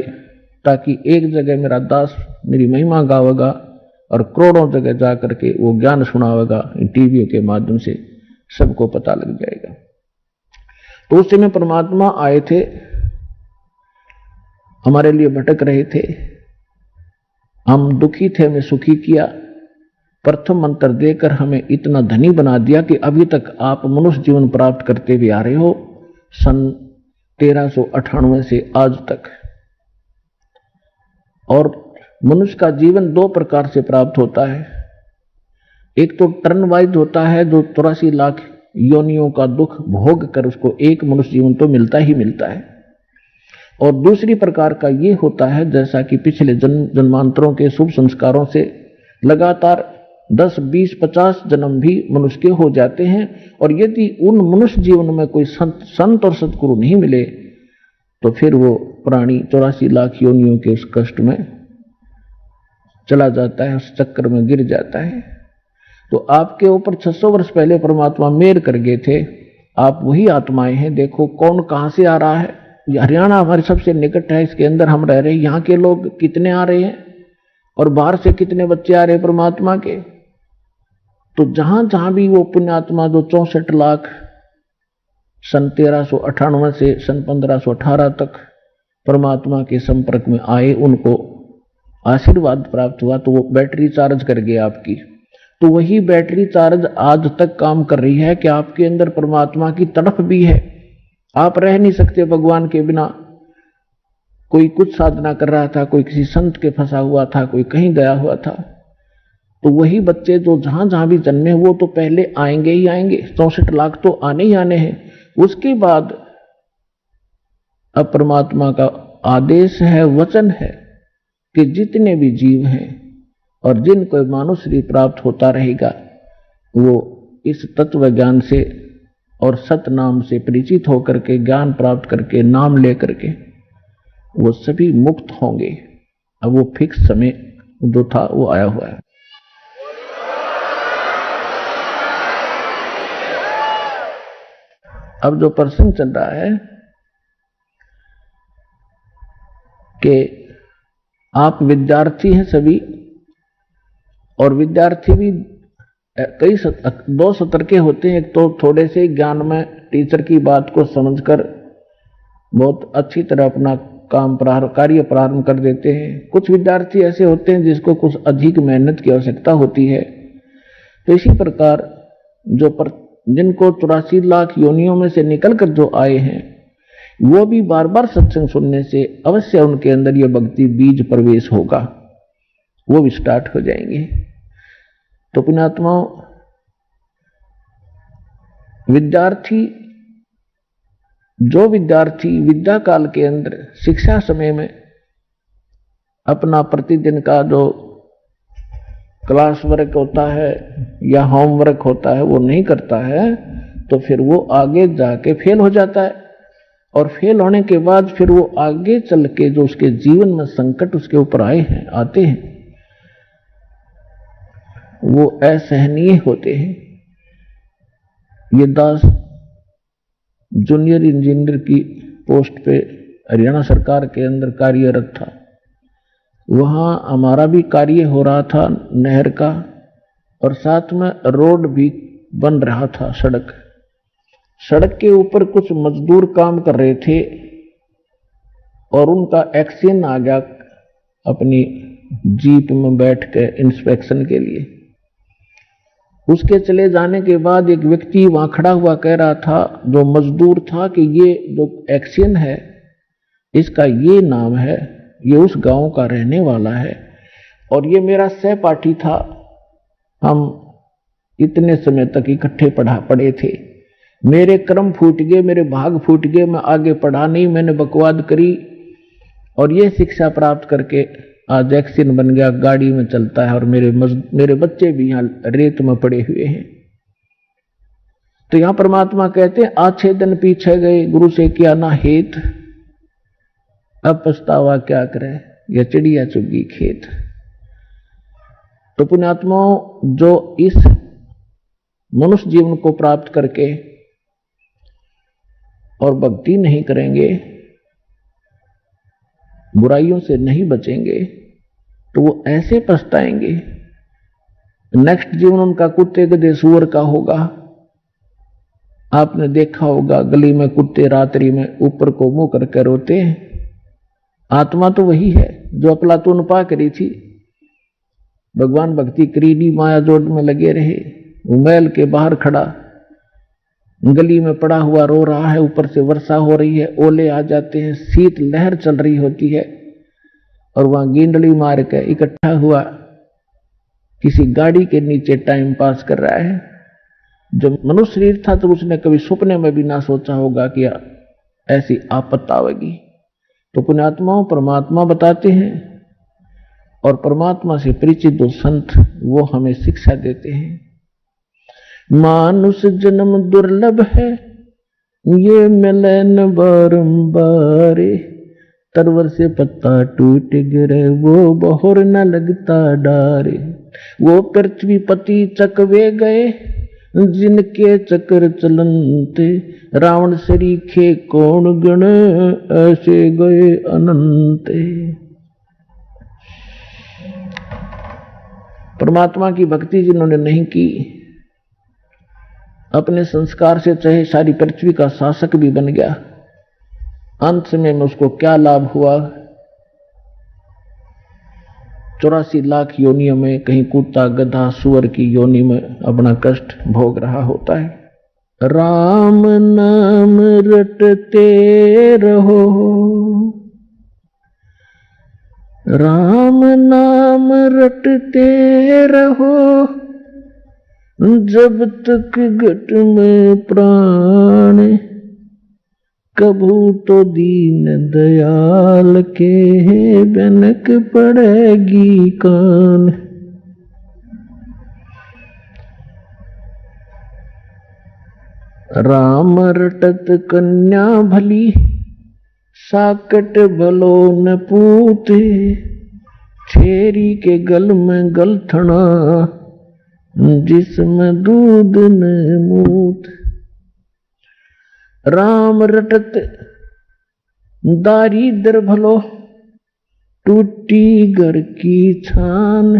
ताकि एक जगह मेरा दास मेरी महिमा गावेगा और करोड़ों जगह जाकर के वो ज्ञान सुनावेगा, टीवी के माध्यम से सबको पता लग जाएगा। तो उस समय परमात्मा आए थे, हमारे लिए भटक रहे थे, हम दुखी थे, हमें सुखी किया। प्रथम मंत्र देकर हमें इतना धनी बना दिया कि अभी तक आप मनुष्य जीवन प्राप्त करते भी आ रहे हो, सन 1398 से आज तक। और मनुष्य का जीवन 2 प्रकार से प्राप्त होता है। एक तो टर्न वाइज होता है, जो 83 लाख योनियों का दुख भोग कर उसको एक मनुष्य जीवन तो मिलता ही मिलता है। और दूसरी प्रकार का ये होता है, जैसा कि पिछले जन्मांतरों के शुभ संस्कारों से लगातार 10, 20, 50 जन्म भी मनुष्य के हो जाते हैं। और यदि उन मनुष्य जीवन में कोई संत और सतगुरु नहीं मिले, तो फिर वो प्राणी 84 लाख योनियों के उस कष्ट में चला जाता है, उस चक्कर में गिर जाता है। तो आपके ऊपर 600 वर्ष पहले परमात्मा मेहर कर गए थे। आप वही आत्माएं हैं। देखो कौन कहां से आ रहा है। हरियाणा हमारे सबसे निकट है, इसके अंदर हम रह रहे हैं। यहाँ के लोग कितने आ रहे हैं और बाहर से कितने बच्चे आ रहे हैं परमात्मा के। तो जहां जहां भी वो पुण्यात्मा जो 64 लाख सन 1398 से सन 1518 तक परमात्मा के संपर्क में आए, उनको आशीर्वाद प्राप्त हुआ, तो वो बैटरी चार्ज कर गई आपकी। तो वही बैटरी चार्ज आज तक काम कर रही है कि आपके अंदर परमात्मा की तड़प भी है। आप रह नहीं सकते भगवान के बिना। कोई कुछ साधना कर रहा था, कोई किसी संत के फंसा हुआ था, कोई कहीं गया हुआ था। तो वही बच्चे जो जहां जहां भी जन्मे, वो तो पहले आएंगे ही आएंगे। 64 लाख तो आने ही आने हैं। उसके बाद अब परमात्मा का आदेश है, वचन है कि जितने भी जीव हैं और जिनको मानव शरीर प्राप्त होता रहेगा वो इस तत्व ज्ञान से और सत नाम से परिचित होकर के, ज्ञान प्राप्त करके, नाम लेकर के वो सभी मुक्त होंगे। अब वो फिक्स समय जो था वो आया हुआ है। अब जो प्रश्न चल रहा है कि आप विद्यार्थी हैं सभी, और विद्यार्थी भी कई दो सत्र के होते हैं। एक तो थोड़े से ज्ञान में टीचर की बात को समझकर बहुत अच्छी तरह अपना कार्य प्रारंभ कर देते हैं। कुछ विद्यार्थी ऐसे होते हैं जिसको कुछ अधिक मेहनत की आवश्यकता होती है। तो इसी प्रकार जिनको 84 लाख योनियों में से निकलकर जो आए हैं वो भी बार बार सत्संग सुनने से अवश्य उनके अंदर ये भक्ति बीज प्रवेश होगा, वो भी स्टार्ट हो जाएंगे। तो पुण्यात्माओं, जो विद्यार्थी विद्या काल के अंदर शिक्षा समय में अपना प्रतिदिन का जो क्लास वर्क होता है या होमवर्क होता है वो नहीं करता है, तो फिर वो आगे जाके फेल हो जाता है। और फेल होने के बाद फिर वो आगे चल के जो उसके जीवन में संकट उसके ऊपर आते हैं वो असहनीय होते हैं। ये दास जूनियर इंजीनियर की पोस्ट पे हरियाणा सरकार के अंदर कार्यरत था। वहाँ हमारा भी कार्य हो रहा था नहर का, और साथ में रोड भी बन रहा था। सड़क के ऊपर कुछ मजदूर काम कर रहे थे और उनका एक्सीडेंट आ गया अपनी जीप में बैठ के इंस्पेक्शन के लिए। उसके चले जाने के बाद एक व्यक्ति वहां खड़ा हुआ कह रहा था, जो मजदूर था, कि ये जो एक्सीडेंट है इसका ये नाम है, ये उस गांव का रहने वाला है और ये मेरा सहपाठी था। हम इतने समय तक इकट्ठे पढ़े थे। मेरे क्रम फूट गए, मेरे भाग फूट गए, मैं आगे पढ़ा नहीं, मैंने बकवाद करी और ये शिक्षा प्राप्त करके आज एक्सीडेंट बन गया, गाड़ी में चलता है और मेरे बच्चे भी यहाँ रेत में पड़े हुए हैं। तो यहां परमात्मा कहते हैं, आछे दिन पीछे गए, गुरु से किया ना हेत, अब पछतावा क्या करे, यह चिड़िया चुगी खेत। तो पुण्यात्माओं, जो इस मनुष्य जीवन को प्राप्त करके और भक्ति नहीं करेंगे, बुराइयों से नहीं बचेंगे, तो वो ऐसे पछताएंगे। नेक्स्ट जीवन उनका कुत्ते गधे सूअर का होगा। आपने देखा होगा गली में कुत्ते रात्रि में ऊपर को मुंह करके रोते हैं। आत्मा तो वही है जो अफलातून पा करी थी, भगवान भक्ति करीनी माया जोड़ में लगे रहे, महल के बाहर खड़ा गली में पड़ा हुआ रो रहा है, ऊपर से वर्षा हो रही है, ओले आ जाते हैं, शीत लहर चल रही होती है और वहां गेंडली मार के इकट्ठा हुआ किसी गाड़ी के नीचे टाइम पास कर रहा है। जब मनुष्य शरीर था तो उसने कभी सपने में भी ना सोचा होगा कि ऐसी आपत्ति आवेगी। तो पुण्यात्माओं, परमात्मा बताते हैं और परमात्मा से परिचित जो संत वो हमें शिक्षा देते हैं। मानुष जन्म दुर्लभ है, ये मिलन बारंबार, तरवर से पत्ता टूट गिरे, वो बहोर न लगता डारे। वो पृथ्वी पति चकवे गए, जिनके चक्र चलनते, रावण सरीखे कौन गण, ऐसे गए अनंते। परमात्मा की भक्ति जिन्होंने नहीं की, अपने संस्कार से चाहे सारी पृथ्वी का शासक भी बन गया, अंत समय में उसको क्या लाभ हुआ? 84 लाख योनियों में कहीं कुत्ता गधा सुअर की योनि में अपना कष्ट भोग रहा होता है। राम नाम रटते रहो, राम नाम रटते रहो, जब तक घट में प्राण, कभू तो दीन दयाल के बनक पड़ेगी कान। राम रटत कन्या भली, साकट भलो न पूते, छेरी के गल में गलथना, जिसमें दूध न मूत। राम रटत दारिद्र भलो, टूटी घर की छान,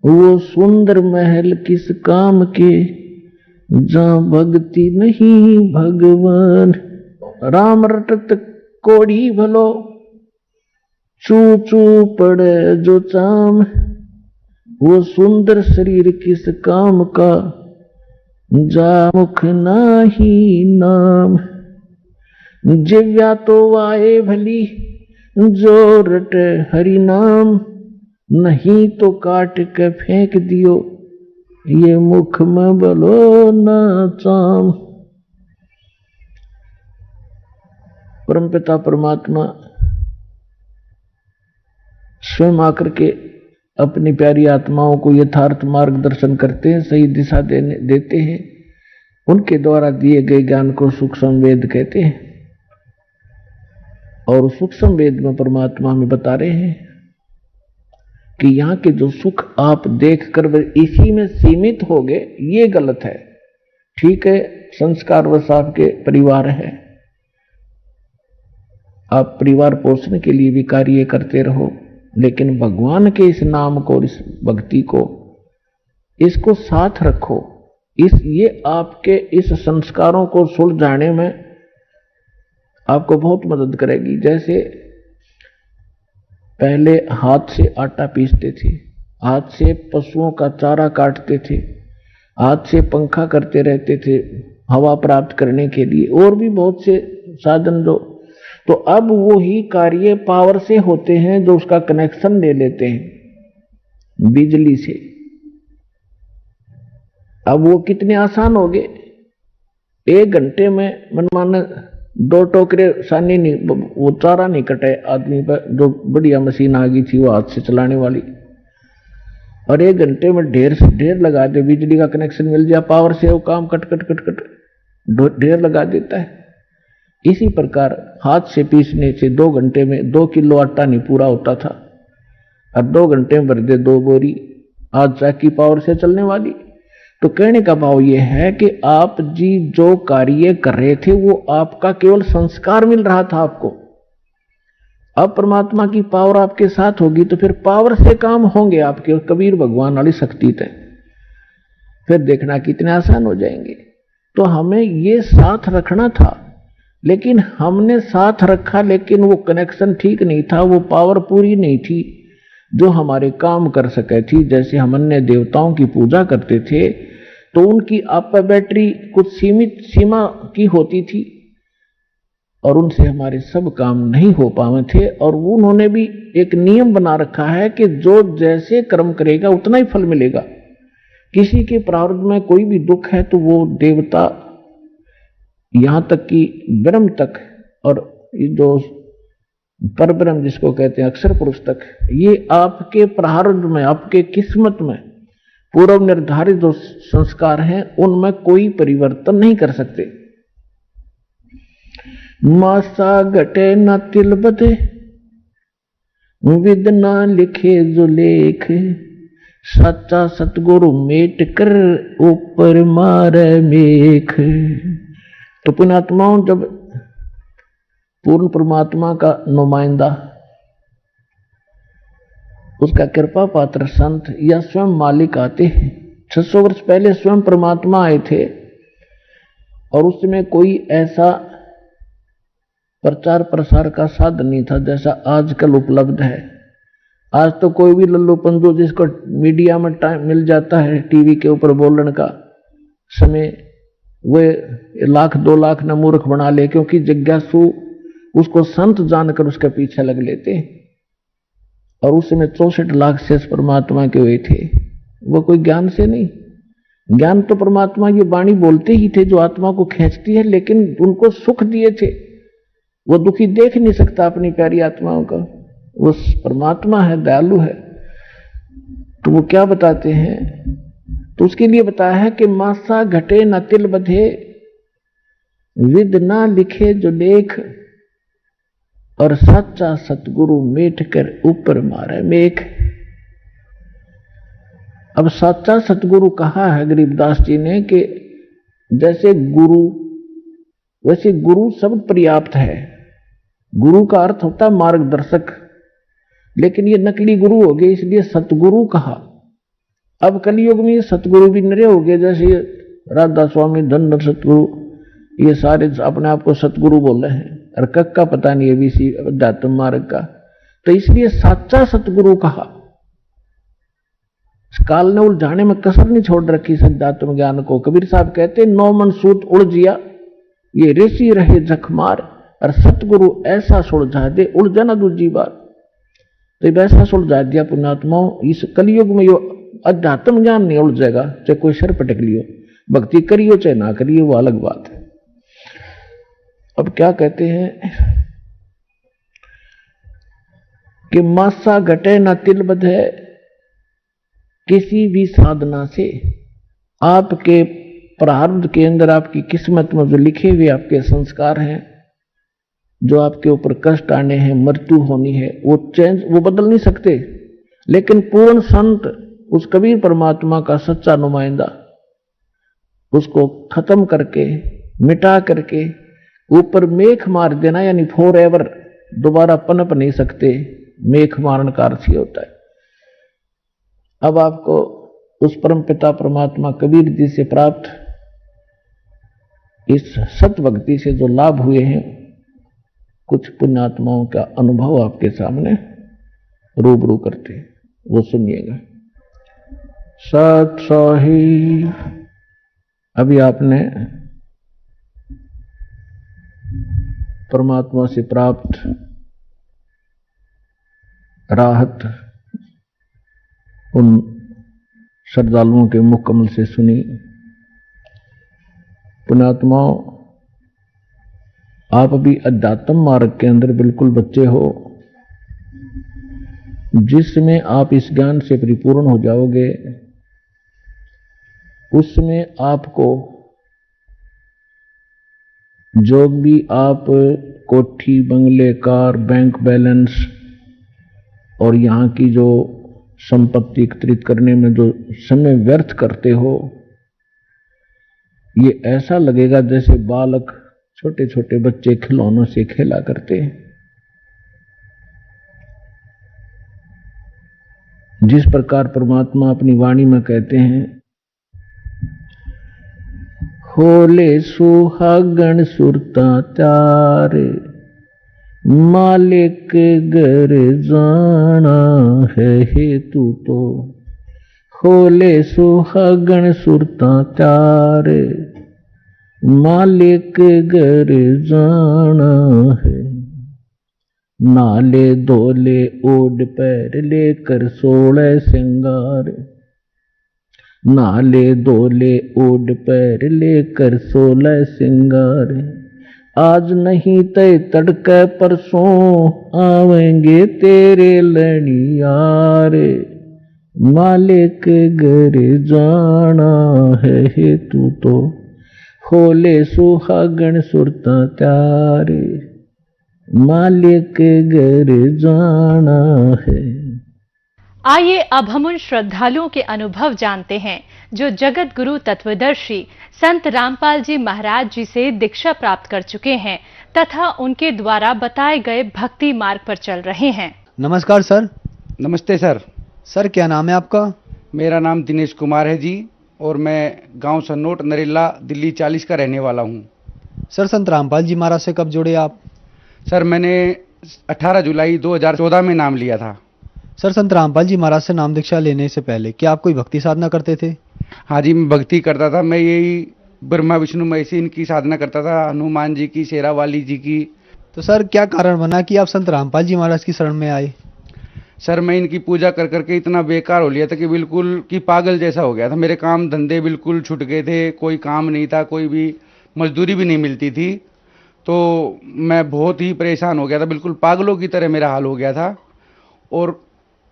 वो सुंदर महल किस काम के, जहां भक्ति नहीं भगवान। राम रटत कोड़ी भलो, चू चू पड़े जो चाम, वो सुंदर शरीर किस काम का, जा मुख नाही नाम। जिव्या तो वाए भली, जो रट हरि नाम, नहीं तो काट के फेंक दियो, ये मुख में बलो ना चाम। परमपिता परमात्मा स्वयं आकर के अपनी प्यारी आत्माओं को यथार्थ मार्गदर्शन करते हैं, सही दिशा देते हैं। उनके द्वारा दिए गए ज्ञान को सूक्ष्म वेद कहते हैं। और सूक्ष्म वेद में परमात्मा हमें बता रहे हैं कि यहाँ के जो सुख आप देख कर इसी में सीमित हो गए, ये गलत है। ठीक है, संस्कार वश आपके परिवार है, आप परिवार पोषण के लिए भी कार्य करते रहो, लेकिन भगवान के इस नाम को, इस भक्ति को, इसको साथ रखो। ये आपके इस संस्कारों को सुलझाने में आपको बहुत मदद करेगी। जैसे पहले हाथ से आटा पीसते थे, हाथ से पशुओं का चारा काटते थे, हाथ से पंखा करते रहते थे हवा प्राप्त करने के लिए, और भी बहुत से साधन जो, तो अब वो ही कार्य पावर से होते हैं, जो उसका कनेक्शन ले लेते हैं बिजली से। अब वो कितने आसान हो गए, 1 घंटे में मनमाना 2 टोकरे सानी नहीं, वो चारा नहीं कटे आदमी पर, जो बढ़िया मशीन आ गई थी वो हाथ से चलाने वाली, और 1 घंटे में ढेर से ढेर लगा दे, बिजली का कनेक्शन मिल जाए, पावर से वो काम कट कट कट कट ढेर लगा देता है। इसी प्रकार हाथ से पीसने से 2 घंटे में 2 किलो आटा नहीं पूरा होता था, अब 2 घंटे में भर दे 2 बोरी, आज चाकी पावर से चलने वाली। तो कहने का भाव यह है कि आप जी जो कार्य कर रहे थे वो आपका केवल संस्कार मिल रहा था आपको। अब परमात्मा की पावर आपके साथ होगी तो फिर पावर से काम होंगे आपके, कबीर भगवान वाली शक्ति थे, फिर देखना कितने आसान हो जाएंगे। तो हमें ये साथ रखना था, लेकिन हमने साथ रखा, लेकिन वो कनेक्शन ठीक नहीं था, वो पावर पूरी नहीं थी जो हमारे काम कर सके थी। जैसे हम अन्य देवताओं की पूजा करते थे तो उनकी आप बैटरी कुछ सीमित सीमा की होती थी और उनसे हमारे सब काम नहीं हो पाए थे, और उन्होंने भी एक नियम बना रखा है कि जो जैसे कर्म करेगा उतना ही फल मिलेगा। किसी के प्रारब्ध में कोई भी दुख है तो वो देवता, यहां तक कि ब्रह्म तक, और जो परब्रह्म जिसको कहते हैं अक्षर पुरुष तक, ये आपके प्रारब्ध में, आपके किस्मत में पूर्व निर्धारित जो संस्कार हैं उनमें कोई परिवर्तन नहीं कर सकते। मासा घटे न तिल बधे, विद ना लिखे जो लेख, सच्चा सतगुरु मेट कर ऊपर मारे मेख। तो पुण्यात्माओं, जब पूर्ण परमात्मा का नुमाइंदा, उसका कृपा पात्र संत या स्वयं मालिक आते हैं, 600 वर्ष पहले स्वयं परमात्मा आए थे, और उसमें कोई ऐसा प्रचार प्रसार का साधन नहीं था जैसा आजकल उपलब्ध है। आज तो कोई भी लल्लू पंदू जिसको मीडिया में टाइम मिल जाता है, टीवी के ऊपर बोलने का समय, वे 1 लाख 2 लाख न मूर्ख बना ले, क्योंकि जिज्ञासु उसको संत जानकर उसके पीछे लग लेते हैं। और उस समय 64 लाख शेष परमात्मा के हुए थे, वो कोई ज्ञान से नहीं। ज्ञान तो परमात्मा ये वाणी बोलते ही थे जो आत्मा को खींचती है, लेकिन उनको सुख दिए थे, वो दुखी देख नहीं सकता अपनी प्यारी आत्माओं का, वो परमात्मा है, दयालु है। तो वो क्या बताते हैं, तो उसके लिए बताया है कि मासा घटे न तिल बधे, विद ना लिखे जो लेख, और सच्चा सतगुरु मेट कर ऊपर मारे मेघ। अब सच्चा सतगुरु कहा है गरीबदास जी ने कि जैसे गुरु, वैसे गुरु सब पर्याप्त है। गुरु का अर्थ होता है मार्गदर्शक, लेकिन ये नकली गुरु हो गए, इसलिए सतगुरु कहा। अब कलयुग में सतगुरु भी नरे हो गए, जैसे राधा स्वामी, धन सतगुरु, ये सारे अपने आप को सतगुरु बोल रहे हैं, और कक्का पता नहीं एबीसी अध्यात्म मार्ग का। तो इसलिए सच्चा सतगुरु कहा। काल ने उलझाने में कसर नहीं छोड़ रखी सज्जात्म ज्ञान को। कबीर साहब कहते, नौ मन सूत उलझिया ये ऋषि रहे जखमार, और सतगुरु ऐसा सुलझा दे उलझा ना दूजी बार। तो वैसा सुलझा दिया पुण्यात्माओं। इस कलयुग में यो अध्यात्म ज्ञान नहीं उलझेगा, चाहे कोई सर पटक लियो, भक्ति करियो चाहे ना करियो, वो अलग बात है। अब क्या कहते हैं कि मासा घटे ना तिल बधे किसी भी साधना से। आपके प्रारब्ध के अंदर, आपकी किस्मत में जो लिखे हुए आपके संस्कार हैं, जो आपके ऊपर कष्ट आने हैं, मृत्यु होनी है, वो बदल नहीं सकते। लेकिन पूर्ण संत, उस कबीर परमात्मा का सच्चा नुमाइंदा, उसको खत्म करके, मिटा करके ऊपर मेख मार देना, यानी फॉर एवर दोबारा पनप नहीं सकते। मेख मारन का अर्थ ही होता है। अब आपको उस परम पिता परमात्मा कबीर जी से प्राप्त इस सत भक्ति से जो लाभ हुए हैं, कुछ पुण्यात्माओं का अनुभव आपके सामने रूबरू करते हैं, वो सुनिएगा। सत सोही, अभी आपने परमात्मा से प्राप्त राहत उन श्रद्धालुओं के मुख कमल से सुनी। पुण्यात्माओं, आप अभी अध्यात्म मार्ग के अंदर बिल्कुल बच्चे हो, जिसमें आप इस ज्ञान से परिपूर्ण हो जाओगे, उसमें आपको जो भी आप कोठी, बंगले, कार, बैंक बैलेंस और यहाँ की जो संपत्ति एकत्रित करने में जो समय व्यर्थ करते हो, ये ऐसा लगेगा जैसे बालक, छोटे छोटे बच्चे खिलौनों से खेला करते हैं। जिस प्रकार परमात्मा अपनी वाणी में कहते हैं, होले सुहागण सुरता त्यारे, मालिक घर जाना है हेतु तो। होले सुहागण सुरता त्यारे, मालिक घर जाना है। नाले धोले ओढ़ पैर लेकर 16 सिंगार, नाले धोले ओढ़ पैर लेकर 16 सिंगार। आज नहीं तय तड़के परसों आवेंगे तेरे लड़ियार, मालिक घर जाना है हेतु तो। होले सुहागण सुरता त्यारे, मालिक घर जाना है। आइए अब हम उन श्रद्धालुओं के अनुभव जानते हैं जो जगत गुरु तत्वदर्शी संत रामपाल जी महाराज जी से दीक्षा प्राप्त कर चुके हैं तथा उनके द्वारा बताए गए भक्ति मार्ग पर चल रहे हैं। नमस्कार सर। नमस्ते सर। सर क्या नाम है आपका? मेरा नाम दिनेश कुमार है जी, और मैं गांव सन्नोट नरेला दिल्ली 40 का रहने वाला हूं। सर संत रामपाल जी महाराज से कब जुड़े आप? सर मैंने 18 जुलाई 2014 में नाम लिया था। सर संत रामपाल जी महाराज से नाम दीक्षा लेने से पहले क्या आप कोई भक्ति साधना करते थे? हाँ जी, मैं भक्ति करता था। मैं यही ब्रह्मा विष्णु महेश इनकी साधना करता था, हनुमान जी की, शेरावाली जी की। तो सर क्या कारण बना कि आप संत रामपाल जी महाराज की शरण में आए? सर मैं इनकी पूजा कर करके इतना बेकार हो लिया था कि बिल्कुल कि पागल जैसा हो गया था। मेरे काम धंधे बिल्कुल छूट गए थे, कोई काम नहीं था, कोई भी मजदूरी भी नहीं मिलती थी। तो मैं बहुत ही परेशान हो गया था, बिल्कुल पागलों की तरह मेरा हाल हो गया था। और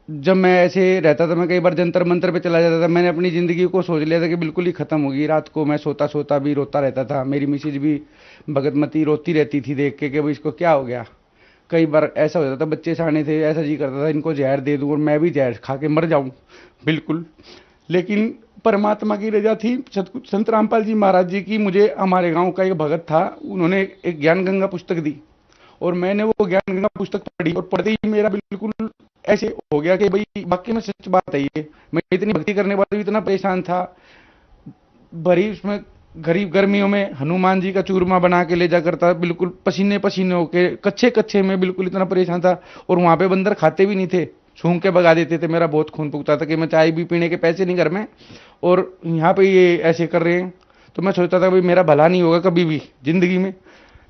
जब मैं ऐसे रहता था, मैं कई बार जंतर मंतर पे चला जाता था। मैंने अपनी ज़िंदगी को सोच लिया था कि बिल्कुल ही ख़त्म होगी। रात को मैं सोता सोता भी रोता रहता था। मेरी मिसेज भी भगतमती रोती रहती थी देख के कि भाई इसको क्या हो गया। कई बार ऐसा हो जाता था, बच्चे सयाने थे, ऐसा जी करता था इनको जहर दे दूँ और मैं भी जहर खा के मर जाऊँ बिल्कुल। लेकिन परमात्मा की रजा थी, संत रामपाल जी महाराज जी की। मुझे हमारे गाँव का एक भगत था, उन्होंने एक ज्ञान गंगा पुस्तक दी और मैंने वो ज्ञान गंगा पुस्तक पढ़ी और पढ़ते ही मेरा बिल्कुल ऐसे हो गया कि भाई वाकई में सच बात है ये। मैं इतनी भक्ति करने के बाद भी इतना परेशान था। भरी उसमें गरीब गर्मियों में हनुमान जी का चूरमा बना के ले जा करता, बिल्कुल पसीने पसीने होके, कच्चे कच्चे में बिल्कुल इतना परेशान था। और वहां पे बंदर खाते भी नहीं थे, सूंघ के भगा देते थे। मेरा बहुत खून फूकता था कि मैं चाय भी पीने के पैसे नहीं घर में और यहाँ पे ये ऐसे कर रहे हैं। तो मैं सोचता था भाई मेरा भला नहीं होगा कभी भी जिंदगी में।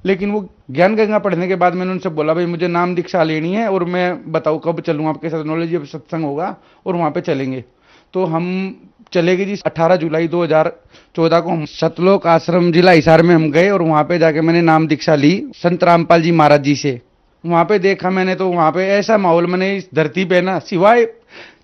लेकिन वो ज्ञान गंगा पढ़ने के बाद मैंने उनसे बोला भाई मुझे नाम दीक्षा लेनी है और मैं बताऊँ कब चलूँ आपके साथ, नॉलेज जब सत्संग होगा और वहाँ पे चलेंगे। तो हम चले गए जी। 18 जुलाई 2014 को हम सतलोक आश्रम जिला हिसार में हम गए और वहाँ पे जाके मैंने नाम दीक्षा ली संत रामपाल जी महाराज जी से। वहाँ पे देखा मैंने तो वहाँ पे ऐसा माहौल मैंने इस धरती पे ना सिवाय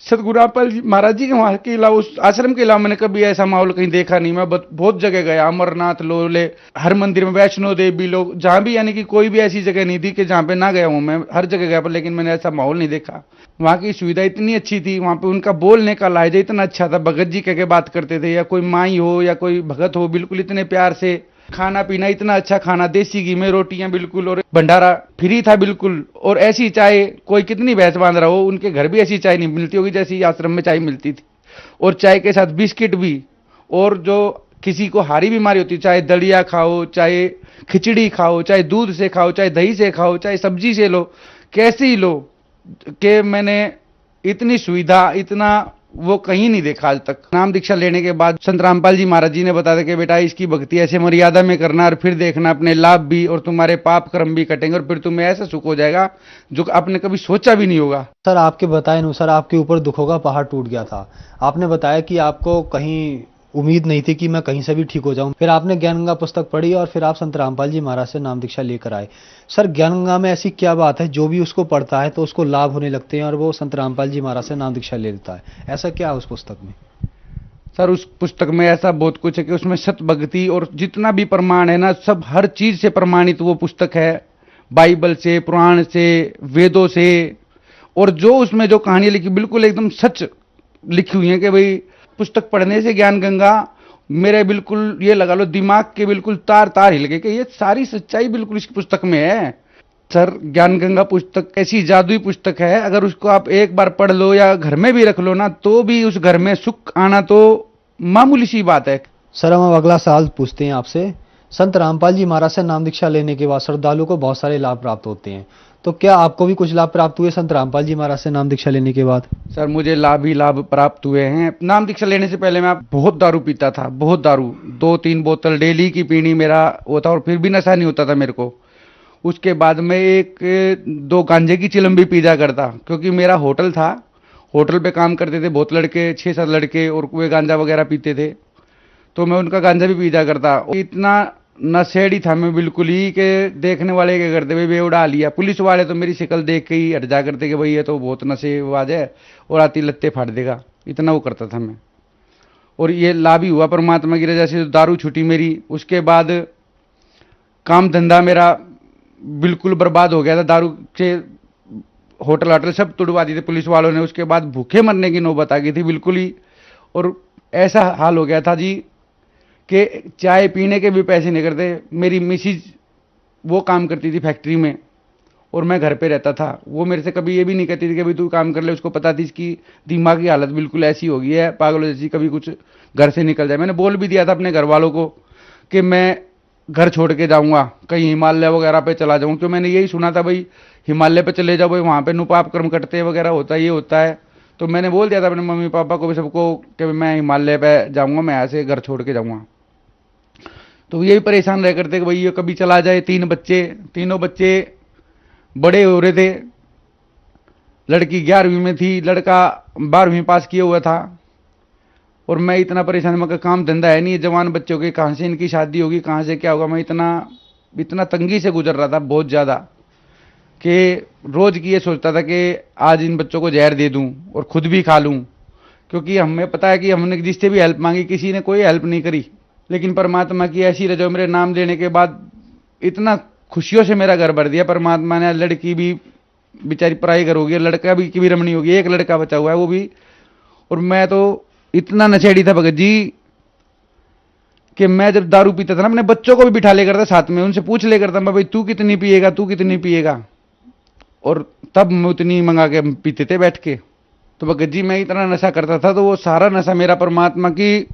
सतगुरु रामपाल जी महाराज जी के वहाँ के अलावा, उस आश्रम के अलावा मैंने कभी ऐसा माहौल कहीं देखा नहीं। मैं बहुत जगह गया, अमरनाथ लोले, हर मंदिर में, वैष्णो देवी लोग, जहाँ भी, यानी कि कोई भी ऐसी जगह नहीं थी कि जहाँ पे ना गया हूँ मैं, हर जगह गया पर, लेकिन मैंने ऐसा माहौल नहीं देखा। वहाँ की सुविधा इतनी अच्छी थी, वहाँ पे उनका बोलने का लहजा इतना अच्छा था, भगत जी कह के बात करते थे, या कोई माई हो या कोई भगत हो, बिल्कुल इतने प्यार से। खाना पीना इतना अच्छा खाना, देसी घी में रोटियां बिल्कुल, और भंडारा फ्री था बिल्कुल। और ऐसी चाय, कोई कितनी भैंस बांध रहा हो, उनके घर भी ऐसी चाय नहीं मिलती होगी जैसी आश्रम में चाय मिलती थी। और चाय के साथ बिस्किट भी। और जो किसी को हारी बीमारी होती, चाहे दलिया खाओ, चाहे खिचड़ी खाओ, चाहे दूध से खाओ, चाहे दही से खाओ, चाहे सब्जी से लो, कैसे ही लो, कि मैंने इतनी सुविधा, इतना वो कहीं नहीं देखा आज तक। नाम दीक्षा लेने के बाद संत रामपाल जी महाराज जी ने बताया कि बेटा इसकी भक्ति ऐसे मर्यादा में करना, और फिर देखना अपने लाभ भी और तुम्हारे पाप कर्म भी कटेंगे, और फिर तुम्हें ऐसा सुख हो जाएगा जो आपने कभी सोचा भी नहीं होगा। सर, आपके बताए अनुसार आपके ऊपर दुखों का पहाड़ टूट गया था। आपने बताया कि आपको कहीं उम्मीद नहीं थी कि मैं कहीं से भी ठीक हो जाऊं। फिर आपने ज्ञान गंगा पुस्तक पढ़ी और फिर आप संत रामपाल जी महाराज से नाम दीक्षा लेकर आए। सर, ज्ञान गंगा में ऐसी क्या बात है जो भी उसको पढ़ता है तो उसको लाभ होने लगते हैं और वो संत रामपाल जी महाराज से नाम दीक्षा ले लेता है? ऐसा क्या है उस पुस्तक में? सर, उस पुस्तक में ऐसा बहुत कुछ है कि उसमें सत भक्ति और जितना भी प्रमाण है ना, सब हर चीज से प्रमाणित वो पुस्तक है। बाइबल से, पुराण से, वेदों से। और जो उसमें जो कहानी लिखी बिल्कुल एकदम सच लिखी हुई है कि भाई पुस्तक पढ़ने से ज्ञान गंगा मेरे बिल्कुल ये लगा लो दिमाग के बिल्कुल तार तार हिल गए कि ये सारी सच्चाई बिल्कुल इस पुस्तक में है। सर, ज्ञान गंगा पुस्तक ऐसी जादुई पुस्तक है, अगर उसको आप एक बार पढ़ लो या घर में भी रख लो ना, तो भी उस घर में सुख आना तो मामूली सी बात है। सर, हम अगला सवाल पूछते हैं आपसे। संत रामपाल जी महाराज से नाम दीक्षा लेने के बाद श्रद्धालु को बहुत सारे लाभ प्राप्त होते हैं, तो क्या आपको भी कुछ लाभ प्राप्त हुए संत रामपाल जी महाराज से नाम दीक्षा लेने के बाद? सर, मुझे लाभ ही लाभ प्राप्त हुए हैं। नाम दीक्षा लेने से पहले मैं बहुत दारू पीता था, बहुत दारू, 2-3 बोतल डेली की पीनी मेरा वो था, और फिर भी नशा नहीं होता था मेरे को। उसके बाद में 1-2 गांजे की चिलम भी पी जा करता, क्योंकि मेरा होटल था, होटल पे काम करते थे बहुत लड़के, 6-7 लड़के, और वे गांजा वगैरह पीते थे, तो मैं उनका गांजा भी पी जा करता। इतना नशेड़ी था मैं बिल्कुल ही कि देखने वाले क्या करते, भाई उड़ा लिया। पुलिस वाले तो मेरी शक्ल देख के ही हट जा करते कि भाई ये तो बहुत नशेबाज है और आती लत्ते फाड़ देगा, इतना वो करता था मैं। और ये लाभ ही हुआ परमात्मा की रजा से, दारू छूटी मेरी। उसके बाद काम धंधा मेरा बिल्कुल बर्बाद हो गया था, दारू से होटल वाटल सब तुड़वा दिए थे पुलिस वालों ने। उसके बाद भूखे मरने की नौबत आ गई थी बिल्कुल ही, और ऐसा हाल हो गया था जी कि चाय पीने के भी पैसे नहीं करते। मेरी मिसिज वो काम करती थी फैक्ट्री में और मैं घर पे रहता था। वो मेरे से कभी ये भी नहीं कहती थी कि भाई तू काम कर ले, उसको पता थी इसकी दिमाग की हालत बिल्कुल ऐसी हो गई है पागलों जैसी, कभी कुछ घर से निकल जाए। मैंने बोल भी दिया था अपने घर वालों को कि मैं घर छोड़ के जाऊंगा, कहीं हिमालय वगैरह पे चला जाऊँ, क्यों मैंने यही सुना था भाई हिमालय पे चले जाओ भाई, वहाँ पे नुपाप कर्म कटते वगैरह होता है, ये होता है। तो मैंने बोल दिया था अपने मम्मी पापा को भी, सबको, कि मैं हिमालय पे जाऊंगा, मैं यहाँ से घर छोड़ के जाऊंगा। तो ये भी परेशान रह करते कि भाई ये कभी चला जाए। 3 बच्चे, तीनों बच्चे बड़े हो रहे थे। लड़की 11वीं में थी, लड़का 12वीं पास किया हुआ था, और मैं इतना परेशान, मगर काम धंधा है नहीं, जवान बच्चों के कहाँ से इनकी शादी होगी, कहाँ से क्या होगा। मैं इतना तंगी से गुजर रहा था बहुत ज़्यादा कि रोज की ये सोचता था कि आज इन बच्चों को जहर दे दूं और खुद भी खा लूं, क्योंकि हमें पता है कि हमने जिससे भी हेल्प मांगी किसी ने कोई हेल्प नहीं करी। लेकिन परमात्मा की ऐसी रजा, मेरे नाम लेने के बाद इतना खुशियों से मेरा घर भर दिया परमात्मा ने। लड़की भी बेचारी पढ़ाई कर होगी, लड़का भी की भी रमणी होगी, एक लड़का बचा हुआ है वो भी। और मैं तो इतना नशेड़ी था भगत जी कि मैं जब दारू पीता था ना, अपने बच्चों को भी बिठा ले करता साथ में, उनसे पूछ ले करता भाई तू कितनी पिएगा, तू कितनी पिएगा, और तब मैं उतनी मंगा के पीते थे बैठ के। तो भगत जी मैं इतना नशा करता था, तो वो सारा नशा मेरा परमात्मा की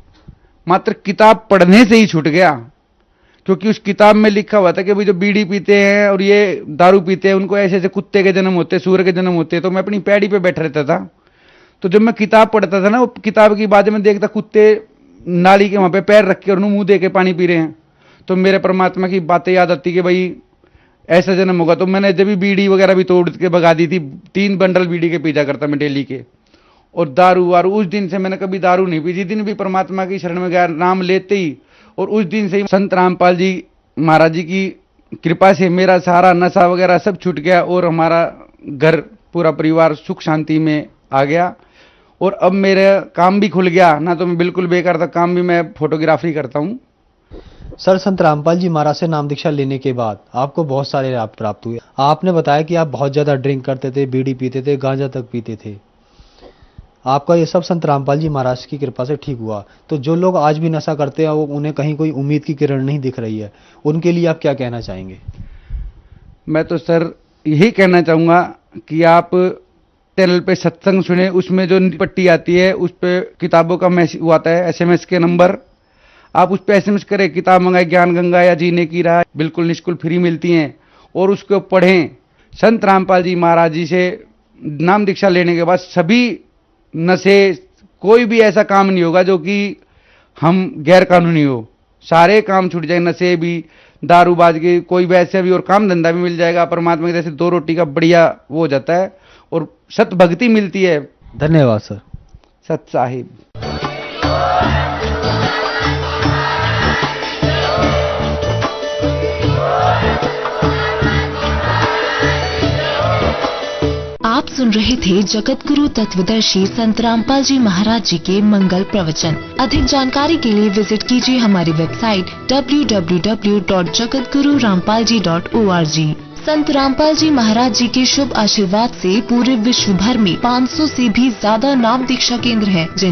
मात्र किताब पढ़ने से ही छूट गया। क्योंकि उस किताब में लिखा हुआ था कि भाई जो बीड़ी पीते हैं और ये दारू पीते हैं उनको ऐसे ऐसे कुत्ते के जन्म होते हैं, सूअर के जन्म होते हैं। तो मैं अपनी पैड़ी पे बैठा रहता था, तो जब मैं किताब पढ़ता था ना, वो किताब की बात में देखता कुत्ते नाली के वहां पे पैर रख के और मुंह दे के पानी पी रहे हैं, तो मेरे परमात्मा की बातें याद आती कि भाई ऐसा जन्म होगा। तो मैंने जब भी बीड़ी वगैरह भी तोड़ के भगा दी थी, 3 बंडल बीड़ी के पीजा करता मैं डेली के। और दारू वारू, उस दिन से मैंने कभी दारू नहीं पी। जिस दिन भी परमात्मा की शरण में गया, नाम लेते ही, और उस दिन से ही संत रामपाल जी महाराज जी की कृपा से मेरा सारा नशा वगैरह सब छूट गया और हमारा घर पूरा परिवार सुख शांति में आ गया। और अब मेरा काम भी खुल गया ना, तो मैं बिल्कुल बेकार था, काम भी मैं फोटोग्राफी करता हूँ। सर, संत रामपाल जी महाराज से नाम दीक्षा लेने के बाद आपको बहुत सारे लाभ प्राप्त हुए। आपने बताया कि आप बहुत ज़्यादा ड्रिंक करते थे, बीड़ी पीते थे, गांजा तक पीते थे। आपका ये सब संत रामपाल जी महाराज की कृपा से ठीक हुआ। तो जो लोग आज भी नशा करते हैं, वो उन्हें कहीं कोई उम्मीद की किरण नहीं दिख रही है, उनके लिए आप क्या कहना चाहेंगे? मैं तो सर यही कहना चाहूँगा कि आप चैनल पे सत्संग सुने, उसमें जो पट्टी आती है उस पे किताबों का मैसेज वो आता है, SMS के नंबर, आप उस पे SMS करें, किताब मंगाए, ज्ञान गंगा या जीने की राह, बिल्कुल निःशुल्क फ्री मिलती हैं, और उसको पढ़ें। संत रामपाल जी महाराज जी से नाम दीक्षा लेने के बाद सभी नशे, कोई भी ऐसा काम नहीं होगा जो कि हम गैर कानूनी हो, सारे काम छूट जाए, नशे भी, दारूबाज के, कोई वैसे भी, और काम धंधा भी मिल जाएगा। परमात्मा की जैसे 2 रोटी का बढ़िया वो हो जाता है और सत भक्ति मिलती है। धन्यवाद सर। सत साहिब। आप सुन रहे थे जगत गुरु तत्वदर्शी संत रामपाल जी महाराज जी के मंगल प्रवचन। अधिक जानकारी के लिए विजिट कीजिए हमारी वेबसाइट www.jagatgururampalji.org। संत रामपाल जी महाराज जी के शुभ आशीर्वाद से पूरे विश्व भर में 500 से भी ज्यादा नाम दीक्षा केंद्र हैं, जिन